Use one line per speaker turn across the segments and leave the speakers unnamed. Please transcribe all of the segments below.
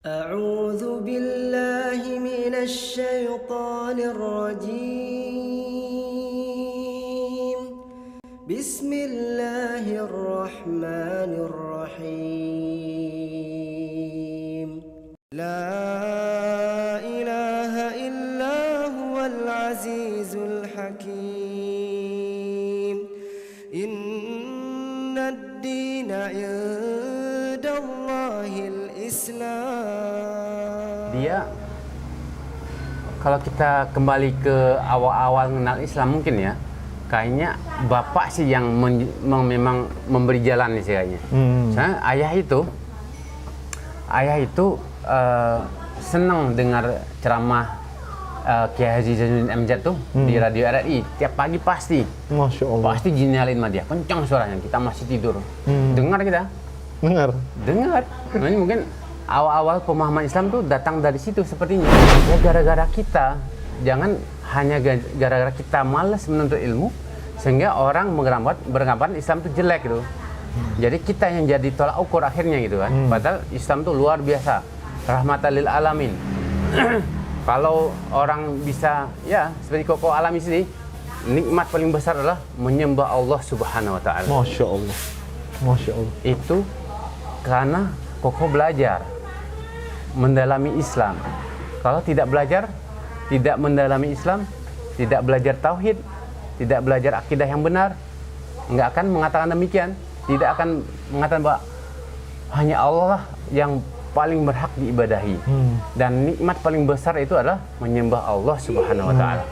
أعوذ بالله من الشيطان الرجيم بسم الله الرحمن الرحيم لا إله إلا هو العزيز الحكيم إن الدين عند الله الإسلام.
Dia kalau kita kembali ke awal-awal mengenal Islam mungkin ya, kayaknya bapak sih yang memang memberi jalan nih kayaknya. Soalnya ayah itu senang dengar ceramah Kiai Haji Zainuddin MZ tuh di radio RRI tiap pagi pasti.
Masya Allah.
Pasti nyinalin sama dia, kencang suaranya, kita masih tidur. Dengar kita. Dengar. Nah, ini mungkin awal-awal pemahaman Islam tuh datang dari situ sepertinya. Ya gara-gara kita, jangan hanya gara-gara kita malas menuntut ilmu sehingga orang beranggapan Islam itu jelek gitu. Jadi kita yang jadi tolak ukur akhirnya gitu kan. Padahal Islam tuh luar biasa, rahmatan lil alamin. Kalau orang bisa ya seperti Koko alami sini, nikmat paling besar adalah menyembah Allah Subhanahu wa taala.
Masya Allah. Masya Allah.
Itu karena Koko belajar mendalami Islam. Kalau tidak belajar, tidak mendalami Islam, tidak belajar tauhid, tidak belajar akidah yang benar, nggak akan mengatakan demikian. Tidak akan mengatakan bahwa hanya Allah lah yang paling berhak diibadahi. Dan nikmat paling besar itu adalah menyembah Allah Subhanahu wa taala.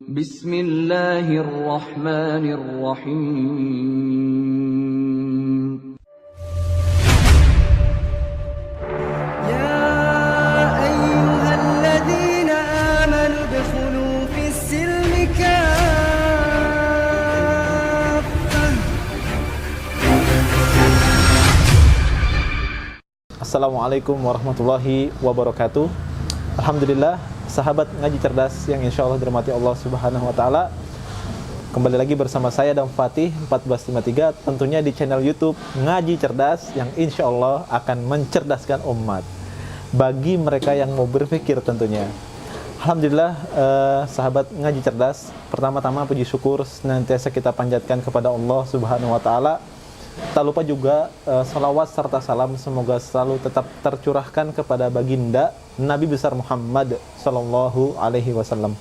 Bismillahirrahmanirrahim.
Assalamualaikum warahmatullahi wabarakatuh. Alhamdulillah, sahabat ngaji cerdas yang insya Allah dirahmati Allah Subhanahu wa taala. Kembali lagi bersama saya dan Fatih 1453 tentunya di channel YouTube Ngaji Cerdas yang insya Allah akan mencerdaskan umat bagi mereka yang mau berpikir tentunya. Alhamdulillah, sahabat ngaji cerdas, pertama-tama puji syukur senantiasa kita panjatkan kepada Allah Subhanahu wa taala. Tak lupa juga salawat serta salam semoga selalu tetap tercurahkan kepada baginda Nabi besar Muhammad Sallallahu Alaihi Wasallam.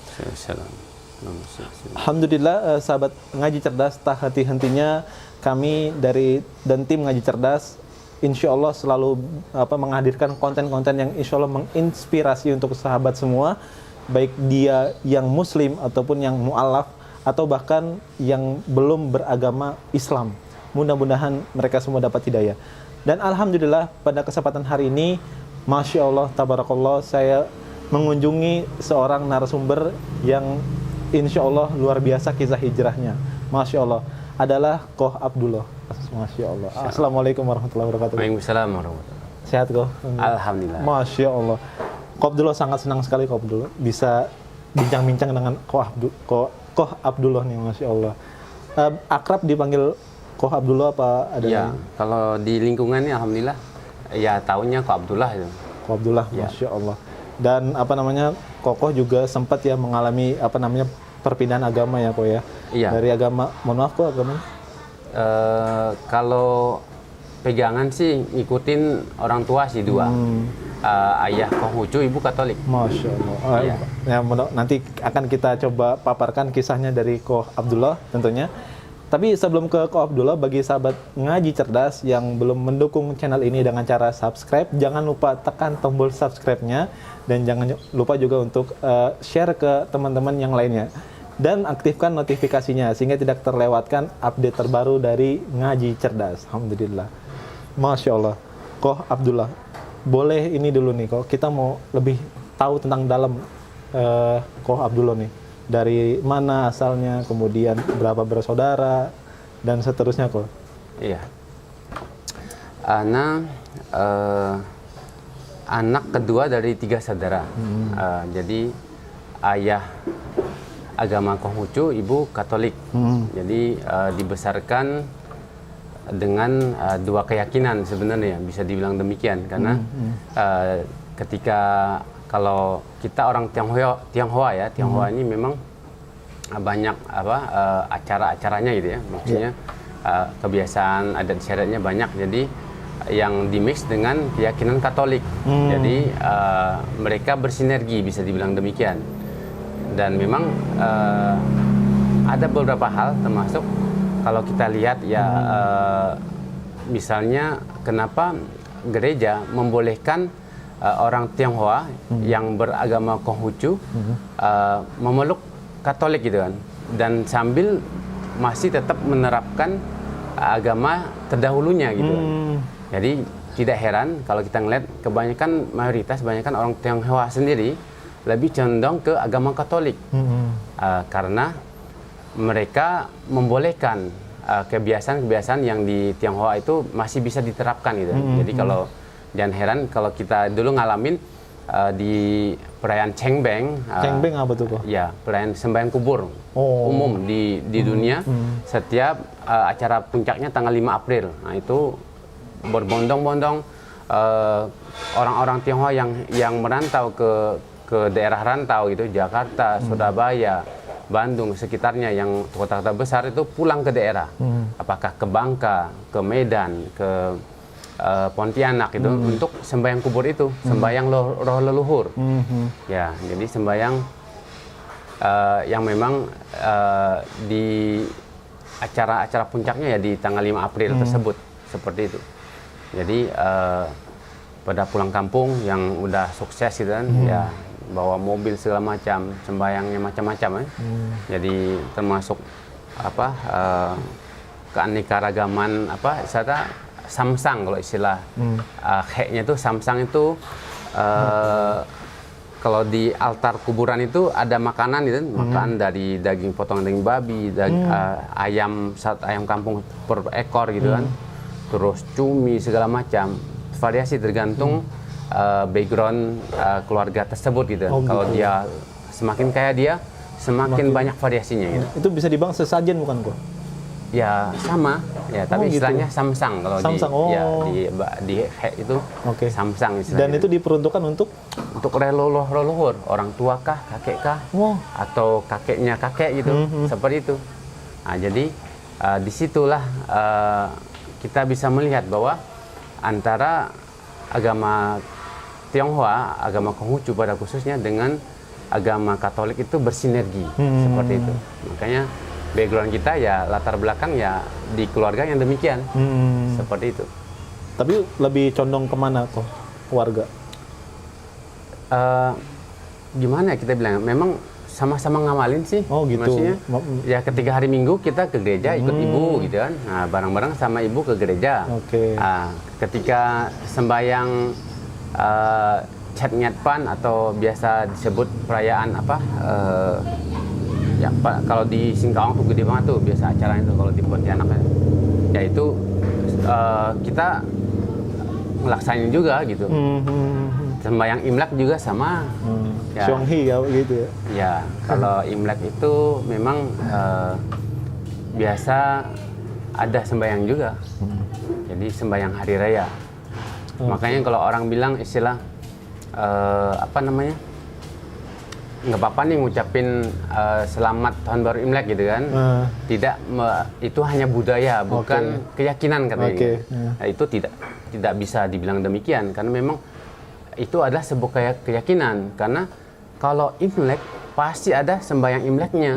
Alhamdulillah, sahabat ngaji cerdas, tak henti-hentinya kami dan tim ngaji cerdas insya Allah selalu menghadirkan konten-konten yang insya Allah menginspirasi untuk sahabat semua, baik dia yang muslim ataupun yang mu'alaf atau bahkan yang belum beragama Islam. Mudah-mudahan mereka semua dapat hidayah. Dan alhamdulillah pada kesempatan hari ini, Masya Allah, tabarakallah, saya mengunjungi seorang narasumber yang insya Allah luar biasa kisah hijrahnya. Masya Allah, adalah Koh Abdullah. Masya Allah. Assalamualaikum warahmatullahi wabarakatuh.
Waalaikumsalam warahmatullahi wabarakatuh.
Sehat Koh?
Alhamdulillah.
Masya Allah. Koh Abdullah sangat senang sekali Koh Abdullah bisa bincang-bincang dengan Koh Abdullah nih, Masya Allah. Akrab dipanggil Koh Abdullah apa ada?
Ya, kalau di lingkungannya alhamdulillah ya taunya Koh Abdullah itu.
Koh Abdullah,
Ya.
Masya Allah. Dan Kokoh juga sempat ya mengalami perpindahan agama ya Koh ya.
Iya.
Dari agama, mohon maaf Koh agamanya.
Kalau pegangan sih ngikutin orang tua sih dua. Ayah Konghucu, ibu Katolik.
Masya Allah.
Iya.
Ya, nanti akan kita coba paparkan kisahnya dari Koh Abdullah tentunya. Tapi sebelum ke Koh Abdullah, bagi sahabat ngaji cerdas yang belum mendukung channel ini dengan cara subscribe, jangan lupa tekan tombol subscribe-nya dan jangan lupa juga untuk share ke teman-teman yang lainnya dan aktifkan notifikasinya sehingga tidak terlewatkan update terbaru dari ngaji cerdas. Alhamdulillah. Masya Allah. Koh Abdullah, boleh ini dulu nih Koh, kita mau lebih tahu tentang dalam Koh Abdullah nih. Dari mana asalnya, kemudian berapa bersaudara, dan seterusnya Koh.
Iya. Anak kedua dari 3 saudara. Jadi ayah agama Konghucu, ibu Katolik. Jadi dibesarkan dengan dua keyakinan sebenarnya, bisa dibilang demikian, karena ketika kalau kita orang Tionghoa ya, Tionghoa ini memang banyak acara-acaranya gitu ya, maksudnya kebiasaan adat istiadatnya banyak, jadi yang dimix dengan keyakinan Katolik. Jadi mereka bersinergi, bisa dibilang demikian. Dan memang ada beberapa hal, termasuk kalau kita lihat ya, misalnya kenapa gereja membolehkan orang Tionghoa yang beragama Konghucu memeluk Katolik gitu kan, dan sambil masih tetap menerapkan agama terdahulunya gitu kan. Jadi tidak heran kalau kita ngeliat kebanyakan orang Tionghoa sendiri lebih condong ke agama Katolik, karena mereka membolehkan kebiasaan-kebiasaan yang di Tionghoa itu masih bisa diterapkan gitu. Jadi kalau jangan heran kalau kita dulu ngalamin di perayaan Cengbeng.
Cengbeng apa tuh kok?
Ya, perayaan sembahyang kubur umum di dunia. Setiap acara puncaknya tanggal 5 April. Nah itu berbondong-bondong orang-orang Tionghoa yang merantau ke daerah rantau gitu, Jakarta, Surabaya, Bandung, sekitarnya yang kota-kota besar itu pulang ke daerah. Apakah ke Bangka, ke Medan, ke Pontianak itu untuk sembahyang kubur itu, sembahyang roh leluhur. Ya, jadi sembahyang yang memang di acara-acara puncaknya ya di tanggal 5 April tersebut, seperti itu. Jadi pada pulang kampung yang udah sukses gitu kan, ya bawa mobil segala macam, sembahyangnya macam-macam ya. Jadi termasuk keanekaragaman istilah samsang, kalau istilah He-nya itu samsang itu kalau di altar kuburan itu ada makanan gitu, makan dari daging potongan daging babi, ayam kampung per ekor gitu kan, terus cumi segala macam, variasi tergantung background keluarga tersebut gitu. Kalau dia semakin kaya dia semakin banyak variasinya gitu.
Itu bisa dibilang sesajen bukan kok?
Ya sama ya, tapi istilahnya samsang kalau
samsang.
di He itu samsang istilahnya.
Dan itu diperuntukkan untuk
leluhur, orang tua kah, kakek kah, atau kakeknya kakek gitu, seperti itu. Nah, jadi disitulah kita bisa melihat bahwa antara agama Tionghoa, agama Konghucu pada khususnya dengan agama Katolik itu bersinergi, seperti itu. Makanya background kita ya, latar belakang ya di keluarga yang demikian, seperti itu.
Tapi lebih condong kemana kok keluarga?
Gimana kita bilang? Memang sama-sama ngamalin sih.
Oh gitu.
Maksudnya ya ketika hari Minggu kita ke gereja ikut ibu gitu kan. Nah, bareng-bareng sama ibu ke gereja. Nah, ketika sembahyang Chat Nyatpan atau biasa disebut perayaan ya kalau di Singkawang tuh gede banget tuh biasa acaranya tuh, kalau di Pontianak ya itu kita ngelaksanin juga gitu. Sembahyang Imlek juga sama. Ya.
Xionghi ya gitu ya.
Ya, kalau Imlek itu memang biasa ada sembahyang juga. Jadi sembahyang hari raya. Makanya kalau orang bilang istilah nggak apa-apa nih ngucapin selamat tahun baru Imlek gitu kan. Tidak, itu hanya budaya, bukan keyakinan katanya. Nah, itu tidak bisa dibilang demikian, karena memang itu adalah sebuah keyakinan. Karena kalau Imlek pasti ada sembahyang Imleknya.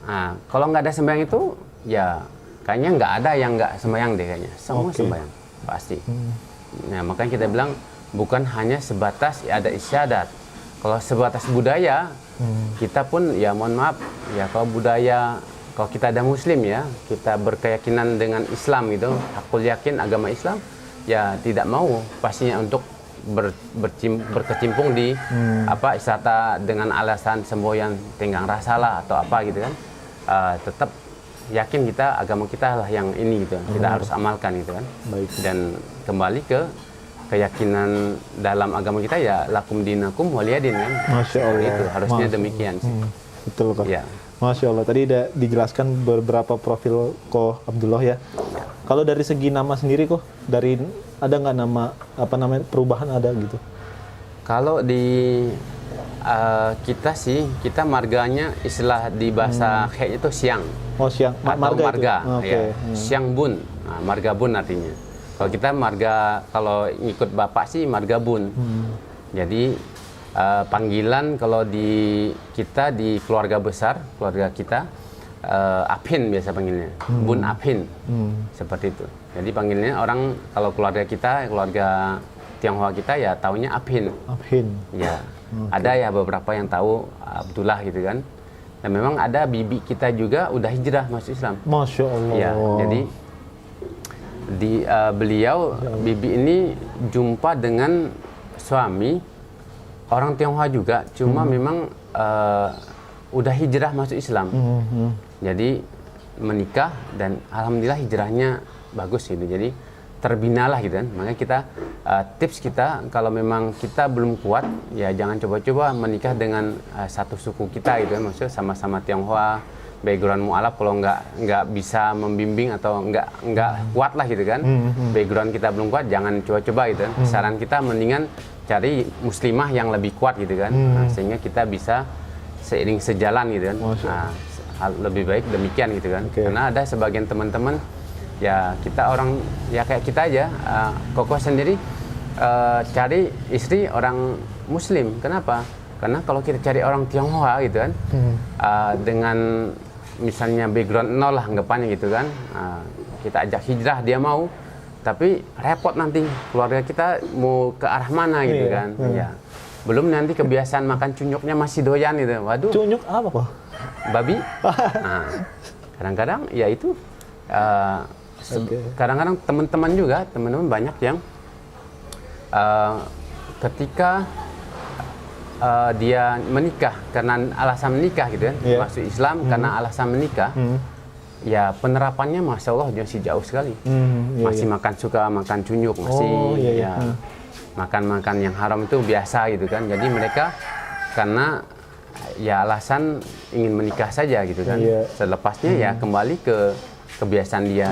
Nah, kalau nggak ada sembahyang itu ya kayaknya nggak ada yang nggak sembahyang deh kayaknya. Semua sembahyang pasti. Nah, makanya kita bilang bukan hanya sebatas ya ada isyadat. Kalau sebatas budaya, kita pun ya mohon maaf ya, kalau budaya, kalau kita ada Muslim ya, kita berkeyakinan dengan Islam gitu, hakul yakin agama Islam, ya tidak mau pastinya untuk berkecimpung di wisata dengan alasan semboyan tenggang rasa lah atau apa gitu kan. Tetap yakin kita agama kita lah yang ini gitu, kita harus amalkan gitu kan.
Baik.
Dan kembali ke keyakinan dalam agama kita ya lakum dinakum waliyadin kan.
Masya Allah.
Itu harusnya demikian sih.
Betul kok.
Ya.
Masya Allah. Tadi udah dijelaskan beberapa profil Ko Abdullah ya. Kalau dari segi nama sendiri kok, ada nggak nama perubahan ada gitu?
Kalau di kita sih, kita marganya istilah di bahasa Kayaknya itu siang.
Oh, siang.
Atau marga.
Oke.
Ya. Siang bun. Nah, marga bun artinya. Kalau kita marga, kalau ngikut bapak sih marga bun. Jadi panggilan kalau di kita di keluarga besar, keluarga kita Aphin biasa panggilnya. Bun Aphin. Seperti itu. Jadi panggilnya orang kalau keluarga kita, keluarga Tionghoa kita ya taunya Aphin.
Aphin.
Ya. Ada ya beberapa yang tahu Abdullah gitu kan. Dan memang ada bibi kita juga udah hijrah masuk Islam.
Masya Allah.
Ya, jadi di beliau bibi ini jumpa dengan suami orang Tionghoa juga, cuma memang udah hijrah masuk Islam. Jadi menikah dan alhamdulillah hijrahnya bagus gitu. Jadi terbinalah gitu kan. Makanya kita tips kita kalau memang kita belum kuat ya jangan coba-coba menikah dengan satu suku kita gitu kan. Maksudnya sama-sama Tionghoa, background mualaf kalau nggak bisa membimbing atau nggak kuat lah gitu kan. Background kita belum kuat jangan coba-coba gitu kan. Saran kita mendingan cari muslimah yang lebih kuat gitu kan. Sehingga kita bisa seiring sejalan gitu kan. Lebih baik demikian gitu kan. Karena ada sebagian teman-teman ya kita orang ya kayak kita aja, Koko sendiri cari istri orang Muslim. Kenapa? Karena kalau kita cari orang Tionghoa gitu kan, dengan misalnya background nol lah anggapannya gitu kan, kita ajak hijrah dia mau, tapi repot nanti keluarga kita mau ke arah mana gitu kan. Ya. Belum nanti kebiasaan makan cunyuknya masih doyan gitu. Waduh.
Cunyuk apa kok?
Babi. Kadang-kadang ya itu. Kadang-kadang teman-teman banyak yang ketika dia menikah karena alasan menikah gitu kan, masuk Islam karena alasan menikah, ya penerapannya masya Allah masih jauh sekali. Masih suka makan cunyuk, masih makan yang haram itu biasa gitu kan. Jadi mereka karena ya alasan ingin menikah saja gitu kan. Selepasnya ya kembali ke kebiasaan dia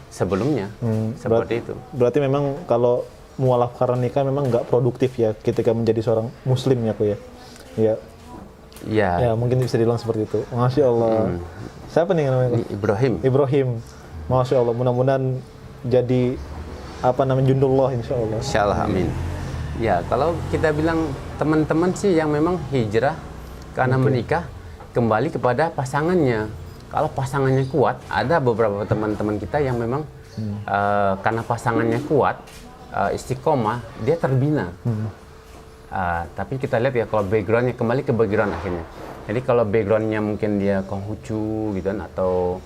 sebelumnya. Seperti itu.
Berarti memang kalau mualaf karena nikah memang nggak produktif ya ketika menjadi seorang muslim ya, Ko ya. Iya.
Iya.
Ya, mungkin bisa dibilang seperti itu. Masya Allah. Siapa nih namanya? Ibrahim. Masya Allah. Mudah-mudahan jadi jundullah insya Allah.
Insya Allah, amin. Ya, kalau kita bilang teman-teman sih yang memang hijrah karena menikah kembali kepada pasangannya. Kalau pasangannya kuat, ada beberapa teman-teman kita yang memang karena pasangannya kuat, istiqomah, dia terbina. Tapi kita lihat ya kalau backgroundnya kembali ke background akhirnya. Jadi kalau backgroundnya mungkin dia Konghucu gitu kan, atau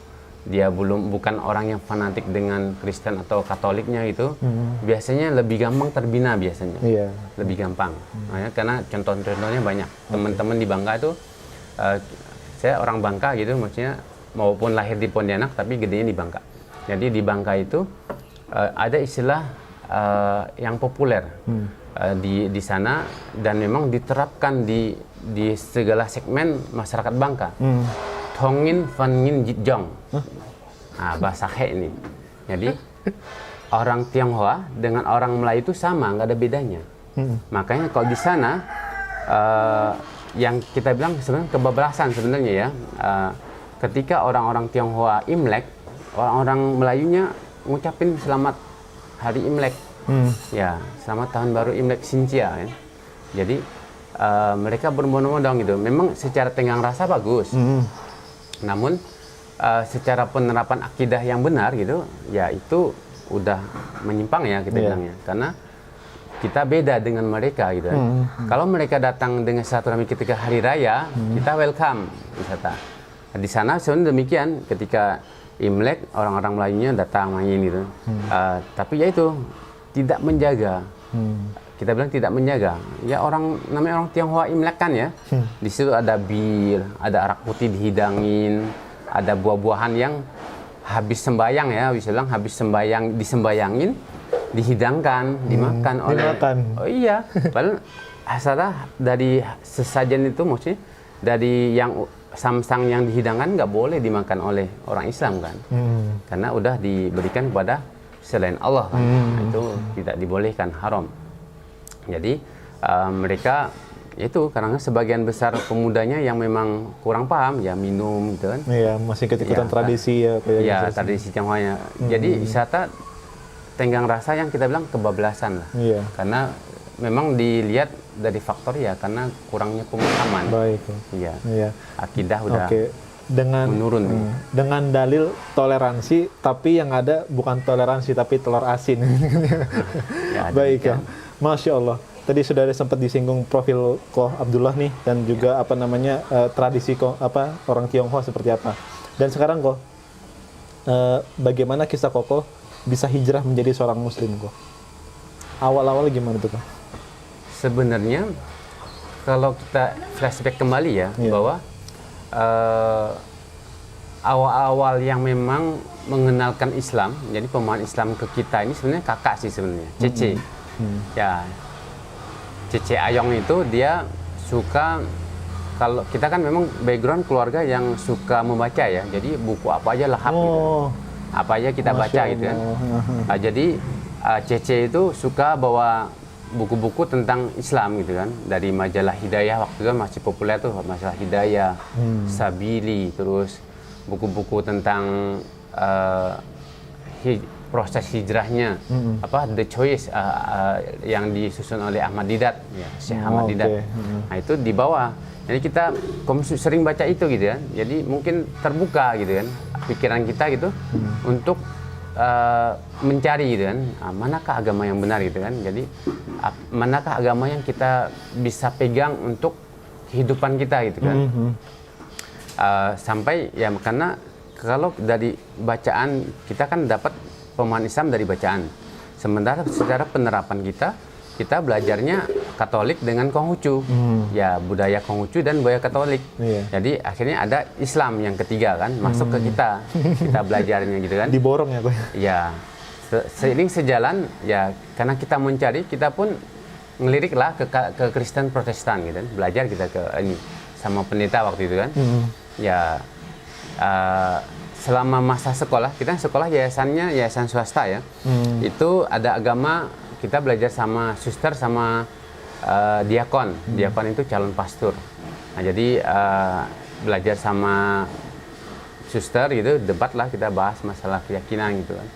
dia bukan orang yang fanatik dengan Kristen atau Katoliknya gitu, biasanya lebih gampang terbina biasanya. Lebih gampang. Karena contoh-contohnya banyak. Teman-teman di Bangka itu, saya orang Bangka gitu, maksudnya maupun lahir di Pontianak tapi gedenya di Bangka. Jadi di Bangka itu ada istilah yang populer di sana dan memang diterapkan di segala segmen masyarakat Bangka. Thongin Fangin Jitjong. Bahasa He ini. Jadi orang Tionghoa dengan orang Melayu itu sama, nggak ada bedanya. Makanya kalau di sana yang kita bilang sebenarnya kebablasan sebenarnya ya. Ketika orang-orang Tionghoa Imlek, orang-orang Melayunya ngucapin selamat hari Imlek. Ya, selamat tahun baru Imlek Xinjia kan. Jadi mereka berbondong-bondong gitu. Memang secara tenggang rasa bagus. Namun secara penerapan akidah yang benar gitu, ya itu udah menyimpang ya kita bilangnya. Karena kita beda dengan mereka gitu kan. Kalau mereka datang dengan silaturahmi ketika hari raya, kita welcome wisata. Di sana sebenarnya demikian, ketika Imlek orang-orang Melayunya datang main gitu. Tapi ya itu tidak menjaga. Kita bilang tidak menjaga. Ya namanya orang Tionghoa Imlek kan ya. Di situ ada bir, ada arak putih dihidangin, ada buah-buahan yang habis sembayang ya, bisa bilang habis disembayangin, dihidangkan, dimakan oleh. Oh iya. Padahal asalnya dari sesajen itu maksudnya dari yang samsang yang dihidangkan nggak boleh dimakan oleh orang Islam kan, karena udah diberikan kepada selain Allah kan, itu tidak dibolehkan, haram. Jadi mereka itu karena sebagian besar pemudanya yang memang kurang paham ya minum gitu kan.
Iya, masih ikut-ikutan tradisi ya.
Iya, tradisi Tionghoanya. Jadi wisata tenggang rasa yang kita bilang kebablasan lah.
Iya.
Karena memang dilihat dari faktor ya karena kurangnya pemahaman.
Baik.
Iya.
Iya.
Akidah udah menurun.
Dengan dalil toleransi, tapi yang ada bukan toleransi tapi telur asin.
Ya,
baik ya. Masya Allah. Tadi sudah ada sempat disinggung profil Koh Abdullah nih dan juga tradisi orang Tionghoa seperti apa. Dan sekarang Koh, bagaimana kisah Koh bisa hijrah menjadi seorang Muslim Koh? Awal-awal gimana tuh Koh?
Sebenarnya kalau kita flashback kembali ya bahwa awal-awal yang memang mengenalkan Islam, jadi pemahaman Islam ke kita ini sebenarnya kakak sih sebenarnya, Cece. Ya. Cece Ayong itu dia suka, kalau kita kan memang background keluarga yang suka membaca ya, jadi buku apa aja lahap gitu. Apa aja kita baca gitu kan. Jadi Cece itu suka bawa buku-buku tentang Islam gitu kan, dari majalah Hidayah, waktu itu masih populer tuh majalah Hidayah, Sabili, terus buku-buku tentang proses hijrahnya, The Choice yang disusun oleh Ahmad Didat, ya, Syekh Ahmad Didat. Nah itu di bawah. Jadi kita sering baca itu gitu ya. Jadi mungkin terbuka gitu kan pikiran kita gitu untuk mencari gitu kan, manakah agama yang benar gitu kan. Jadi manakah agama yang kita bisa pegang untuk kehidupan kita gitu kan. Sampai ya karena kalau dari bacaan kita kan dapat pemahaman Islam dari bacaan. Sementara secara penerapan kita belajarnya Katolik dengan Konghucu. Ya, budaya Konghucu dan budaya Katolik. Jadi akhirnya ada Islam yang ketiga kan masuk ke kita. Kita belajarnya gitu kan.
Diborong ya, Koh.
Ya. Seiring sejalan ya karena kita mencari, kita pun ngeliriklah ke Kristen Protestan gitu kan. Belajar kita ke ini sama pendeta waktu itu kan. Ya selama masa sekolah, kita sekolah yayasannya yayasan swasta ya. Itu ada agama, kita belajar sama suster sama diakon. Diakon itu calon pastor. Nah, jadi belajar sama suster gitu, debat lah, kita bahas masalah keyakinan gitu kan.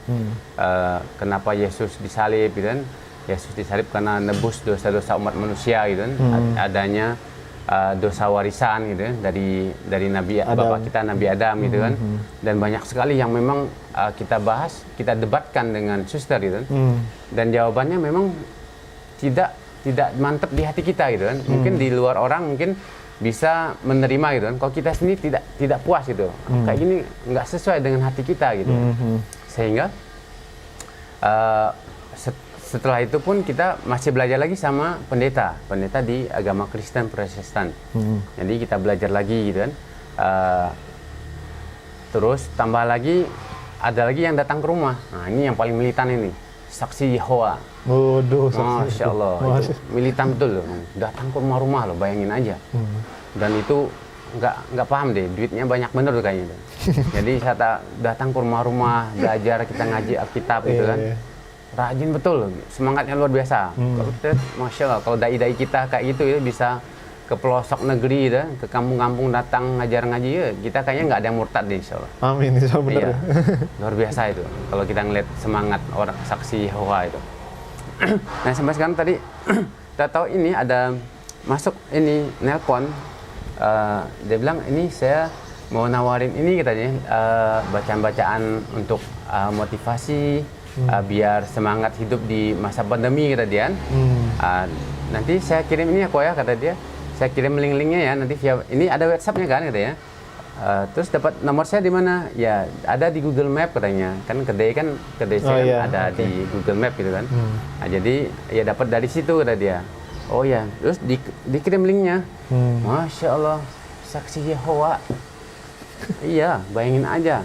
Kenapa Yesus disalib gitu kan. Yesus disalib karena nebus dosa-dosa umat manusia gitu kan. Adanya dosa warisan gitu kan dari Nabi Bapak kita Nabi Adam gitu kan. Dan banyak sekali yang memang kita bahas, kita debatkan dengan suster gitu kan. Dan jawabannya memang tidak mantap di hati kita gitu kan. Mungkin di luar orang mungkin bisa menerima gitu kan. Kalau kita sendiri tidak puas gitu. Kayak gini nggak sesuai dengan hati kita gitu. Sehingga setelah itu pun kita masih belajar lagi sama pendeta di agama Kristen Protestan. Jadi kita belajar lagi gitu kan. Terus tambah lagi ada lagi yang datang ke rumah. Nah ini yang paling militan ini, Saksi Yehova.
Waduh,
Masya Allah, itu militan betul loh. Datang ke rumah-rumah loh, bayangin aja. Dan itu nggak paham deh, duitnya banyak bener tuh kayaknya. Jadi saya datang ke rumah-rumah, belajar, kita ngaji Alkitab gitu kan. Rajin betul, semangatnya luar biasa. Kalau kita, Masya Allah, kalau dai-dai kita kayak gitu ya, bisa ke pelosok negeri ya, ke kampung-kampung datang ngajar ngaji ya, kita kayaknya nggak ada yang murtad deh, Insya Allah.
Amin, Insya Allah.
Iya, luar biasa itu. Kalau kita ngeliat semangat orang Saksi Yehova itu. Nah sampai sekarang tadi kita tahu ini ada masuk ini nelpon, dia bilang ini saya mau nawarin ini katanya bacaan-bacaan untuk motivasi. Biar semangat hidup di masa pandemi kata dia. Nanti saya kirim ini ya kata dia. Saya kirim link-linknya ya nanti via ini ada WhatsApp-nya kan katanya. Terus dapat nomor saya di mana? Ya ada di Google Map katanya. Kan kedai saya ada di Google Map gitu kan. Nah, jadi ya dapat dari situ kata dia. Oh ya, terus dikirim linknya. Masya Allah, Saksi Yehova. Iya, bayangin aja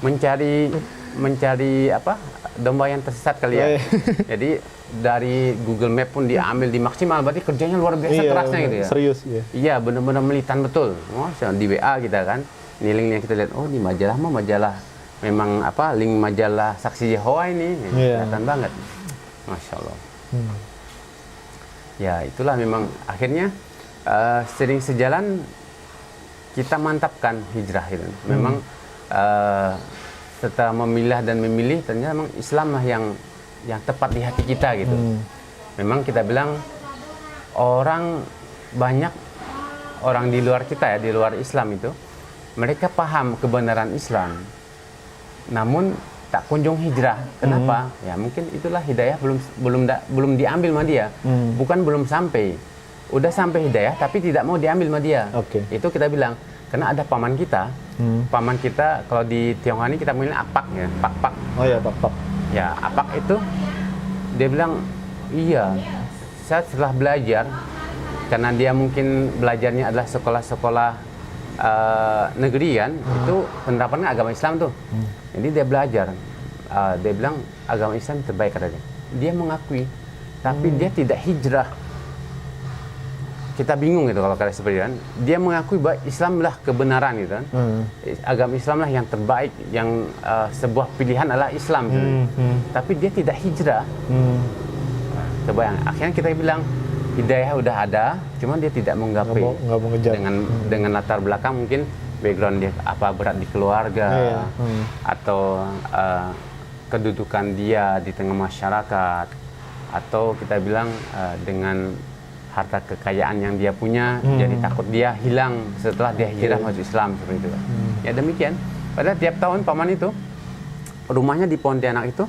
mencari apa? Domba yang tersesat kali ya. Jadi dari Google Map pun diambil di maksimal, berarti kerjanya luar biasa kerasnya gitu ya.
Serius ya.
Iya, benar-benar militan betul. Di WA kita kan, ini linknya kita lihat. Oh, di majalah memang apa? Link majalah Saksi Yehova ini kelihatan banget. Masya Allah. Ya itulah memang akhirnya sering sejalan kita mantapkan hijrah itu. Memang setelah memilah dan memilih, ternyata memang Islam lah yang tepat di hati kita gitu. Memang kita bilang banyak orang di luar kita ya, di luar Islam itu, mereka paham kebenaran Islam, namun tak kunjung hijrah. Kenapa? Ya mungkin itulah hidayah belum diambil sama dia. Bukan belum sampai. Udah sampai hidayah tapi tidak mau diambil sama dia. Itu kita bilang karena ada paman kita. Paman kita kalau di Tionghoa ini kita panggil apak ya, pak.
Oh ya, pak.
Ya, apak itu dia bilang, "Iya, saya setelah belajar karena dia mungkin belajarnya adalah sekolah-sekolah negeri kan, itu penerapannya agama Islam tuh. Jadi dia belajar, dia bilang agama Islam terbaik katanya. Dia mengakui, tapi dia tidak hijrah. Kita bingung gitu kalau kalian seperti itu kan. Dia mengakui bahwa Islamlah kebenaran gitu kan. Agama Islamlah yang terbaik, yang sebuah pilihan adalah Islam. Gitu. Tapi dia tidak hijrah. Kebayang. Akhirnya kita bilang hidayah udah ada, cuma dia tidak menggapai.
Nggak mau ngejar.
Dengan latar belakang mungkin background dia berat di keluarga atau kedudukan dia di tengah masyarakat, atau kita bilang dengan harta kekayaan yang dia punya, jadi takut dia hilang setelah dia hijrah masuk Islam seperti itu. Ya demikian. Padahal tiap tahun paman itu rumahnya di Pontianak itu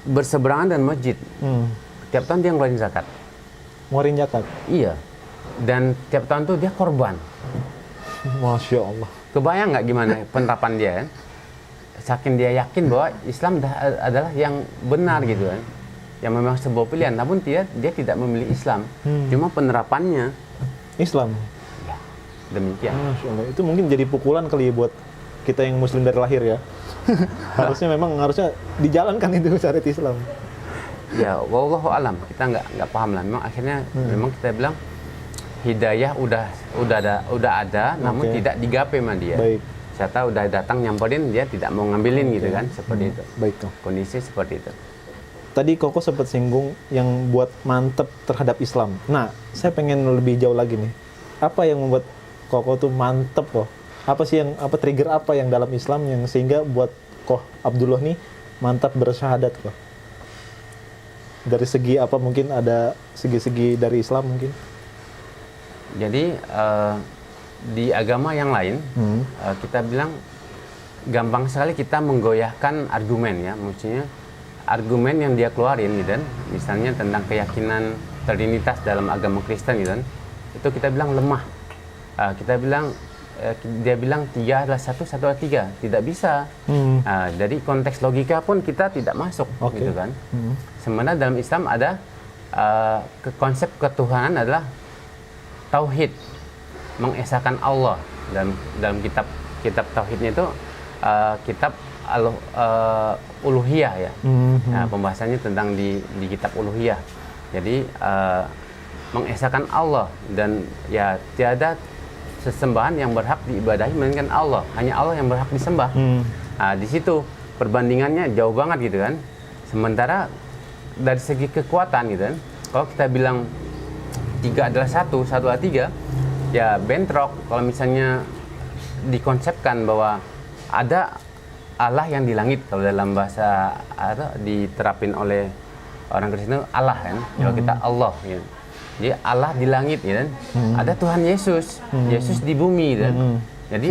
berseberangan dengan masjid. Tiap tahun dia ngeluarin zakat.
Ngeluarin zakat?
Iya. Dan tiap tahun tuh dia korban.
Masya Allah.
Kebayang nggak gimana penerapan dia kan? Saking dia yakin bahwa Islam adalah yang benar gitu kan. Yang memang sebuah pilihan, namun dia tidak memilih Islam. Cuma penerapannya
Islam.
Ya, demikian.
Masya Allah. Itu mungkin jadi pukulan kali ya buat kita yang Muslim dari lahir ya. harusnya dijalankan itu syariat Islam.
Ya, wallahu alam. Kita nggak paham lah. Memang akhirnya memang kita bilang hidayah udah ada, namun tidak digapai sama dia.
Baik.
Saya tahu udah datang nyamperin, dia tidak mau ngambilin gitu kan, seperti itu.
Baik tuh.
Kondisi seperti itu.
Tadi Koko sempat singgung yang buat mantep terhadap Islam. Nah, saya pengen lebih jauh lagi nih. Apa yang membuat Koko tuh mantep kok? Trigger apa yang dalam Islam yang sehingga buat Koh Abdullah nih mantap bersyahadat kok? Dari segi apa, mungkin ada segi-segi dari Islam mungkin?
Jadi di agama yang lain kita bilang gampang sekali kita menggoyahkan argumen ya, maksudnya argumen yang dia keluarin gitu kan, misalnya tentang keyakinan Trinitas dalam agama Kristen gitu kan, itu kita bilang lemah. Kita bilang dia bilang 3 adalah 1 adalah 3, tidak bisa. Dari konteks logika pun kita tidak masuk gitu kan. Sebenarnya dalam Islam ada konsep ketuhanan adalah tauhid, mengesahkan Allah. Dalam kitab tauhidnya itu kitab uluhiyah ya. Nah, pembahasannya tentang di kitab uluhiyah. Jadi mengesahkan Allah, dan ya tiada sesembahan yang berhak diibadahi melainkan Allah. Hanya Allah yang berhak disembah. Nah, di situ perbandingannya jauh banget gitu kan. Sementara dari segi kekuatan gitu kan, kalau kita bilang 3 adalah 1 adalah 3, ya bentrok. Kalau misalnya dikonsepkan bahwa ada Allah yang di langit, kalau dalam bahasa diterapin oleh orang Kristen itu Allah kan, kalau kita Allah gitu. Jadi Allah di langit gitu kan. Ada Tuhan Yesus, Yesus di bumi gitu kan. Jadi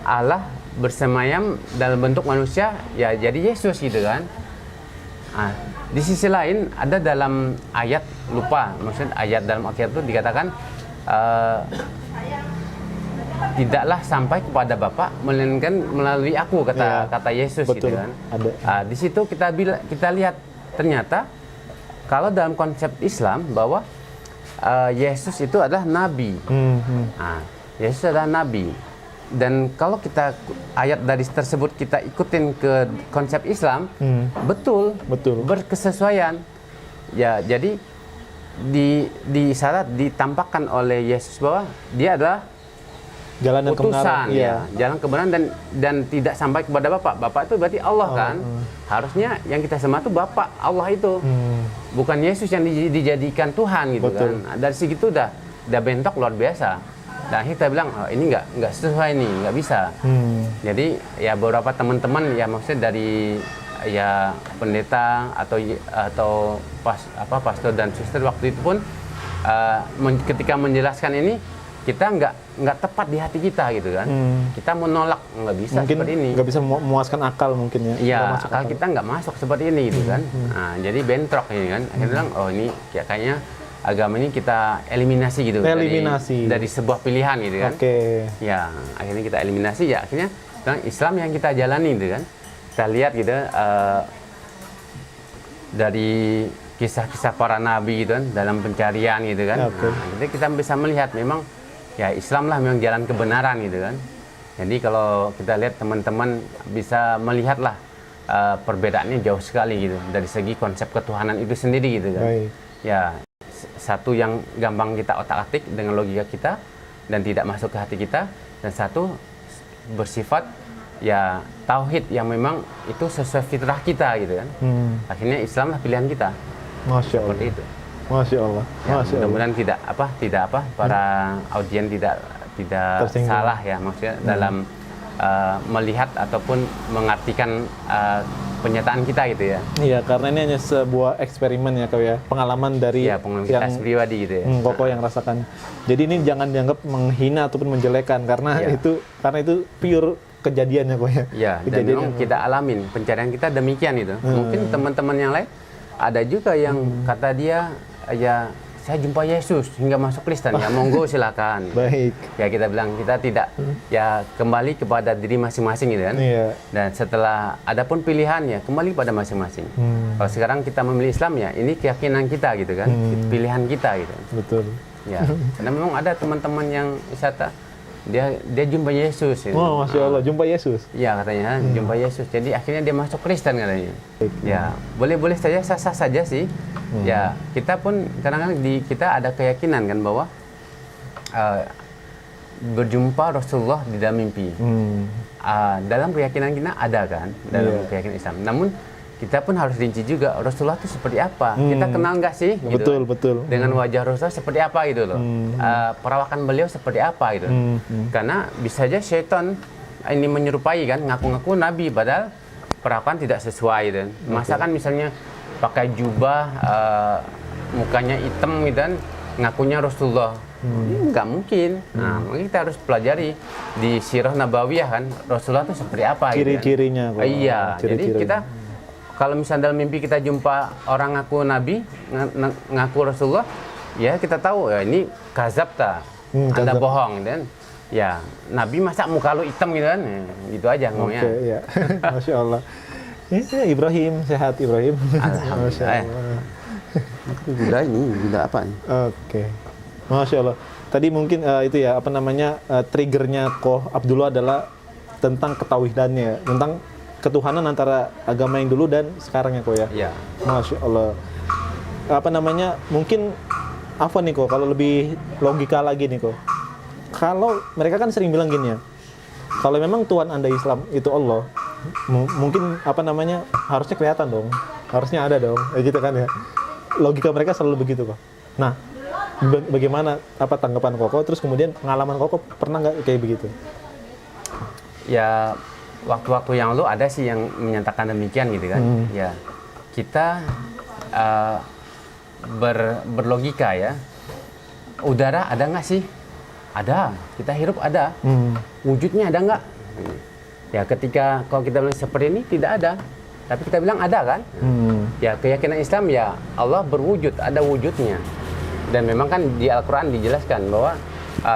Allah bersemayam dalam bentuk manusia, ya jadi Yesus gitu kan. Nah, di sisi lain ada dalam ayat, lupa maksud ayat dalam Al-Qur'an itu dikatakan tidaklah sampai kepada Bapa melainkan melalui aku, kata Yesus
betul,
gitu kan. Di situ kita lihat ternyata kalau dalam konsep Islam bahwa Yesus itu adalah nabi. Yesus adalah nabi. Dan kalau kita ayat dari tersebut kita ikutin ke konsep Islam, betul berkesesuaian. Ya, jadi di syarat ditampakkan oleh Yesus bahwa dia adalah
Jalan yang
utusan
kebenaran, iya.
ya, jalan kebenaran dan tidak sampai kepada Bapak. Bapak itu berarti Allah kan. Harusnya yang kita sembah itu Bapak Allah itu. Bukan Yesus yang dijadikan Tuhan gitu.
Betul.
Kan. Nah, dari segitu udah bentok luar biasa. Dan akhirnya kita bilang, oh, ini nggak sesuai nih, nggak bisa. Jadi ya beberapa teman-teman ya maksudnya dari ya pendeta atau pastor dan suster waktu itu pun ketika menjelaskan ini kita nggak tepat di hati kita gitu kan. Kita menolak, nggak bisa
mungkin
seperti ini.
Nggak bisa memuaskan akal mungkin ya.
Iya,
Nggak masuk
akal kita nggak masuk seperti ini gitu kan. Nah, jadi bentrok ini kan. Akhirnya bilang, oh ini kayaknya agama ini kita eliminasi gitu.
Eliminasi.
Dari sebuah pilihan gitu kan.
Oke.
Ya, akhirnya kita eliminasi ya. Akhirnya Islam yang kita jalani gitu kan. Kita lihat gitu dari kisah-kisah para nabi gitu kan dalam pencarian gitu kan.
Okay.
Nah, jadi kita bisa melihat memang ya Islam lah memang jalan kebenaran gitu kan. Jadi kalau kita lihat teman-teman bisa melihatlah perbedaannya jauh sekali gitu dari segi konsep ketuhanan itu sendiri gitu kan.
Baik.
Ya satu yang gampang kita otak-atik dengan logika kita dan tidak masuk ke hati kita, dan satu bersifat ya tauhid yang memang itu sesuai fitrah kita gitu kan. Akhirnya Islam lah pilihan kita.
Masya Allah.
Seperti itu.
Masya Allah.
Ya,
Masya Allah.
mudah-mudahan tidak para audien tidak
Tersinggung.
salah ya maksudnya dalam melihat ataupun mengartikan pernyataan kita gitu ya.
Iya, karena ini hanya sebuah eksperimen ya kau ya, pengalaman dari
Ya, pengalaman pribadi gitu ya.
Koko yang rasakan. Jadi ini jangan dianggap menghina ataupun menjelekan karena
Ya.
itu pure kejadiannya kok ya.
Ya, dan memang kita alamin pencarian kita demikian itu. Mungkin teman-teman yang lain ada juga yang kata dia ya saya jumpa Yesus hingga masuk Kristen ya monggo silakan.
Baik.
Ya kita bilang kita tidak ya kembali kepada diri masing-masing gitu kan.
Iya.
Dan setelah ada pun pilihannya kembali pada masing-masing. Kalau sekarang kita memilih Islam ya ini keyakinan kita gitu kan, pilihan kita gitu.
Betul.
Ya, karena memang ada teman-teman yang wisata dia jumpa Yesus. Gitu.
Oh, Masya Allah, jumpa Yesus.
Ya katanya jumpa Yesus. Jadi akhirnya dia masuk Kristen katanya. Ya boleh-boleh saja sah-sah saja sih. Ya kita pun kadang-kadang kita ada keyakinan kan bahwa berjumpa Rasulullah di dalam mimpi. Dalam keyakinan kita ada kan dalam keyakinan Islam. Namun kita pun harus rinci juga Rasulullah itu seperti apa. Kita kenal nggak sih?
Betul,
gitu,
betul.
Dengan wajah Rasulullah seperti apa gitu loh. Perawakan beliau seperti apa gitu. Karena bisa aja syaitan ini menyerupai kan, ngaku-ngaku nabi padahal perawakan tidak sesuai gitu. Masa kan misalnya pakai jubah, mukanya hitam gitu kan, ngakunya Rasulullah. Nggak mungkin. Nah, mungkin kita harus pelajari di Sirah Nabawiyah kan, Rasulullah itu seperti apa gitu kan.
Ciri-cirinya.
Iya, jadi kita kalau misalnya dalam mimpi kita jumpa orang ngaku nabi, ngaku Rasulullah, ya kita tahu ya ini kazabta, Anda bohong dan ya nabi masa muka lu hitam gitu kan, ya, gitu aja ngomongnya.
Oke, ya. Masya Allah. Ya, Ibrahim, sehat Ibrahim.
Alhamdulillah.
Masya Allah.
Gula ini, gula apa nih?
Oke. Masya Allah. Tadi mungkin itu ya, apa namanya, triggernya Koh Abdullah adalah tentang ketauhidannya, tentang ketuhanan antara agama yang dulu dan sekarang ya Koh ya.
Iya.
Masya Allah. Apa namanya, mungkin apa nih Koh, kalau lebih logika lagi nih Koh. Kalau mereka kan sering bilang gini ya, kalau memang Tuhan Anda Islam itu Allah, mungkin apa namanya, harusnya kelihatan dong, harusnya ada dong, gitu kan ya. Logika mereka selalu begitu Koh. Nah, bagaimana apa tanggapan Koko, terus kemudian pengalaman Koko pernah nggak kayak begitu?
Ya waktu-waktu yang lalu ada sih yang menyatakan demikian gitu kan. Ya kita berlogika ya, udara ada nggak sih? Ada, kita hirup ada. Wujudnya ada nggak? Ya ketika kalau kita bilang seperti ini tidak ada, tapi kita bilang ada kan? Ya keyakinan Islam ya Allah berwujud, ada wujudnya. Dan memang kan di Al-Quran dijelaskan bahwa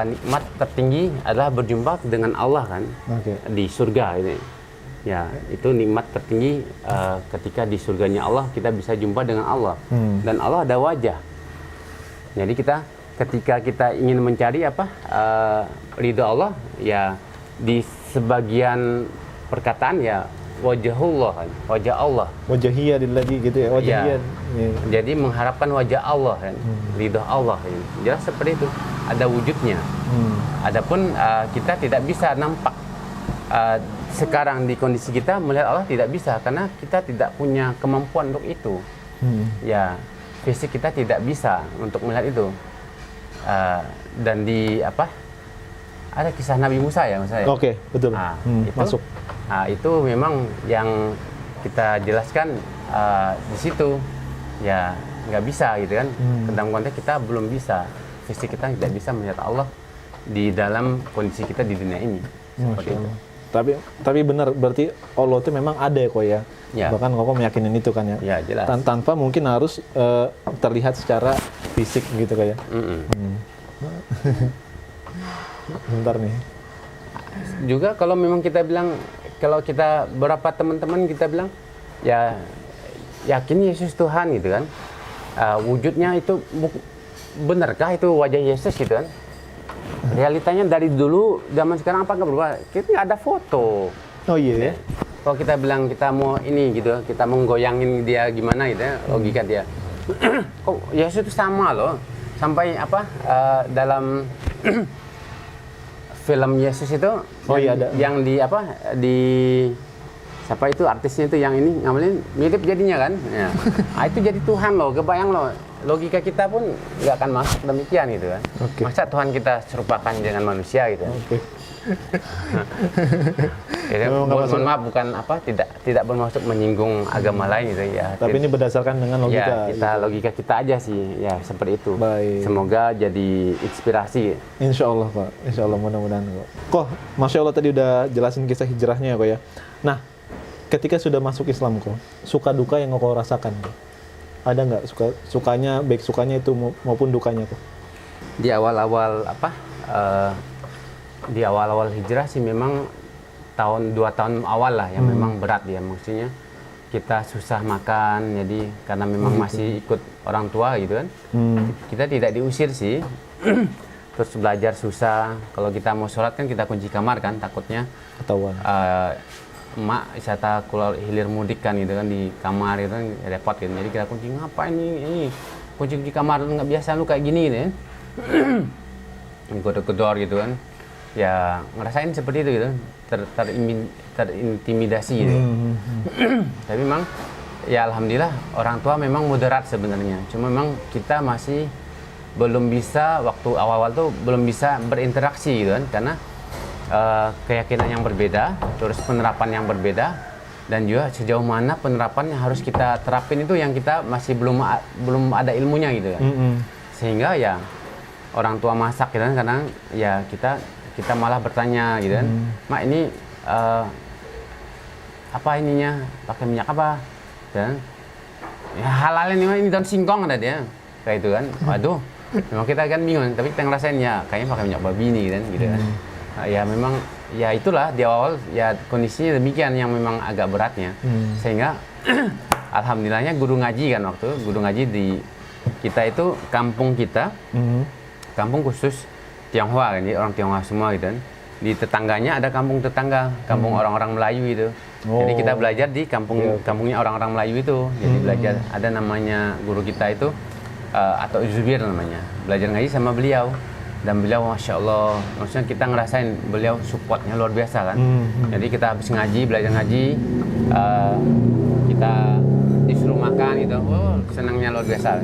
nikmat tertinggi adalah berjumpa dengan Allah kan, di surga ini. Ya itu nikmat tertinggi ketika di surganya Allah kita bisa jumpa dengan Allah. Dan Allah ada wajah. Jadi ketika kita ingin mencari ridho Allah, ya di sebagian perkataan ya wajahullah, wajah Allah.
Wajahiyya lillahi gitu ya, wajahiyya.
Ya. Jadi mengharapkan wajah Allah kan, ridha Allah. Kan. Jelas seperti itu, ada wujudnya. Adapun kita tidak bisa nampak sekarang di kondisi kita melihat Allah, tidak bisa karena kita tidak punya kemampuan untuk itu. Ya, fisik kita tidak bisa untuk melihat itu. Dan di apa? Ada kisah Nabi Musa ya, Mas.
Oke, betul.
Itu,
masuk.
Itu memang yang kita jelaskan di situ. Ya, nggak bisa gitu kan. Dalam konteks kita belum bisa, fisik kita tidak bisa melihat Allah di dalam kondisi kita di dunia ini. Seperti itu.
Tapi benar, berarti Allah itu memang ada ya kok ya. Bahkan kok meyakinin itu kan ya.
Ya, jelas.
Tanpa mungkin harus terlihat secara fisik gitu kayak. Bentar nih.
Juga kalau memang kita bilang, kalau kita berapa teman-teman kita bilang ya yakin Yesus Tuhan gitu kan, wujudnya itu benarkah itu wajah Yesus gitu kan? Realitanya dari dulu zaman sekarang apa nggak berubah? Kita nggak ada foto.
Oh iya.
Kalau kita bilang kita mau ini gitu, kita mau goyangin dia gimana gitu ya, logika dia. Kok Yesus itu sama loh, sampai apa dalam film Yesus itu
ada.
Yang di apa di siapa itu artisnya itu yang ini ngamalin mirip jadinya kan ya. Itu jadi Tuhan loh, kebayang loh, logika kita pun nggak akan masuk demikian gitu kan. Masa Tuhan kita serupakan dengan manusia gitu. Mohon maaf, bukan apa, tidak bermaksud menyinggung agama lain gitu ya.
Tapi ini berdasarkan dengan logika.
Ya, logika kita aja sih, ya seperti itu.
Baik.
Semoga jadi inspirasi.
Insya Allah Pak, Insya Allah mudah-mudahan kok. Masya Allah tadi udah jelasin kisah hijrahnya ya kok ya. Nah, ketika sudah masuk Islam kok, suka duka yang kok rasakan kok? Ada nggak sukanya, baik sukanya itu maupun dukanya kok?
Di awal-awal apa? Di awal-awal hijrah sih memang 2 tahun awal lah yang memang berat ya, maksudnya kita susah makan, jadi karena memang masih ikut orang tua gitu kan. Kita tidak diusir sih. Terus belajar susah, kalau kita mau sholat kan kita kunci kamar kan, takutnya
ketahuan.
Emak wisata keluar hilir mudik kan gitu kan, di kamar gitu kan repot gitu, jadi kita kunci. Ngapain ini kunci kamar, nggak biasa lu kayak gini gitu kan. Gedor-gedor gitu kan. Ya ngerasain seperti itu gitu, terintimidasi gitu. Tapi memang ya alhamdulillah orang tua memang moderat sebenarnya, cuma memang kita masih belum bisa, waktu awal-awal tuh belum bisa berinteraksi gitu kan, karena keyakinan yang berbeda, terus penerapan yang berbeda, dan juga sejauh mana penerapan yang harus kita terapin itu yang kita masih belum ada ilmunya gitu kan. Sehingga ya orang tua masak gitu kan, kadang ya kita malah bertanya gitu kan, Mak ini apa ininya, pakai minyak apa? Dan ya halal ini daun singkong ada dia, kayak itu kan. Waduh, memang kita kan bingung, tapi kita ngerasain ya kayaknya pakai minyak babi nih gitu kan. Ya memang ya itulah di awal ya kondisinya demikian yang memang agak beratnya. Sehingga alhamdulillahnya guru ngaji kan, waktu guru ngaji di kita itu kampung kita, kampung khusus Tionghoa kan, orang Tionghoa semua gitu kan. Di tetangganya ada kampung tetangga, kampung orang-orang Melayu itu. Jadi kita belajar di kampungnya orang-orang Melayu itu. Jadi belajar, ada namanya guru kita itu atau Zubir namanya. Belajar ngaji sama beliau. Dan beliau Masya Allah, maksudnya kita ngerasain beliau supportnya luar biasa kan. Jadi kita habis ngaji, belajar ngaji, kita disuruh makan gitu. Oh, senangnya luar biasa.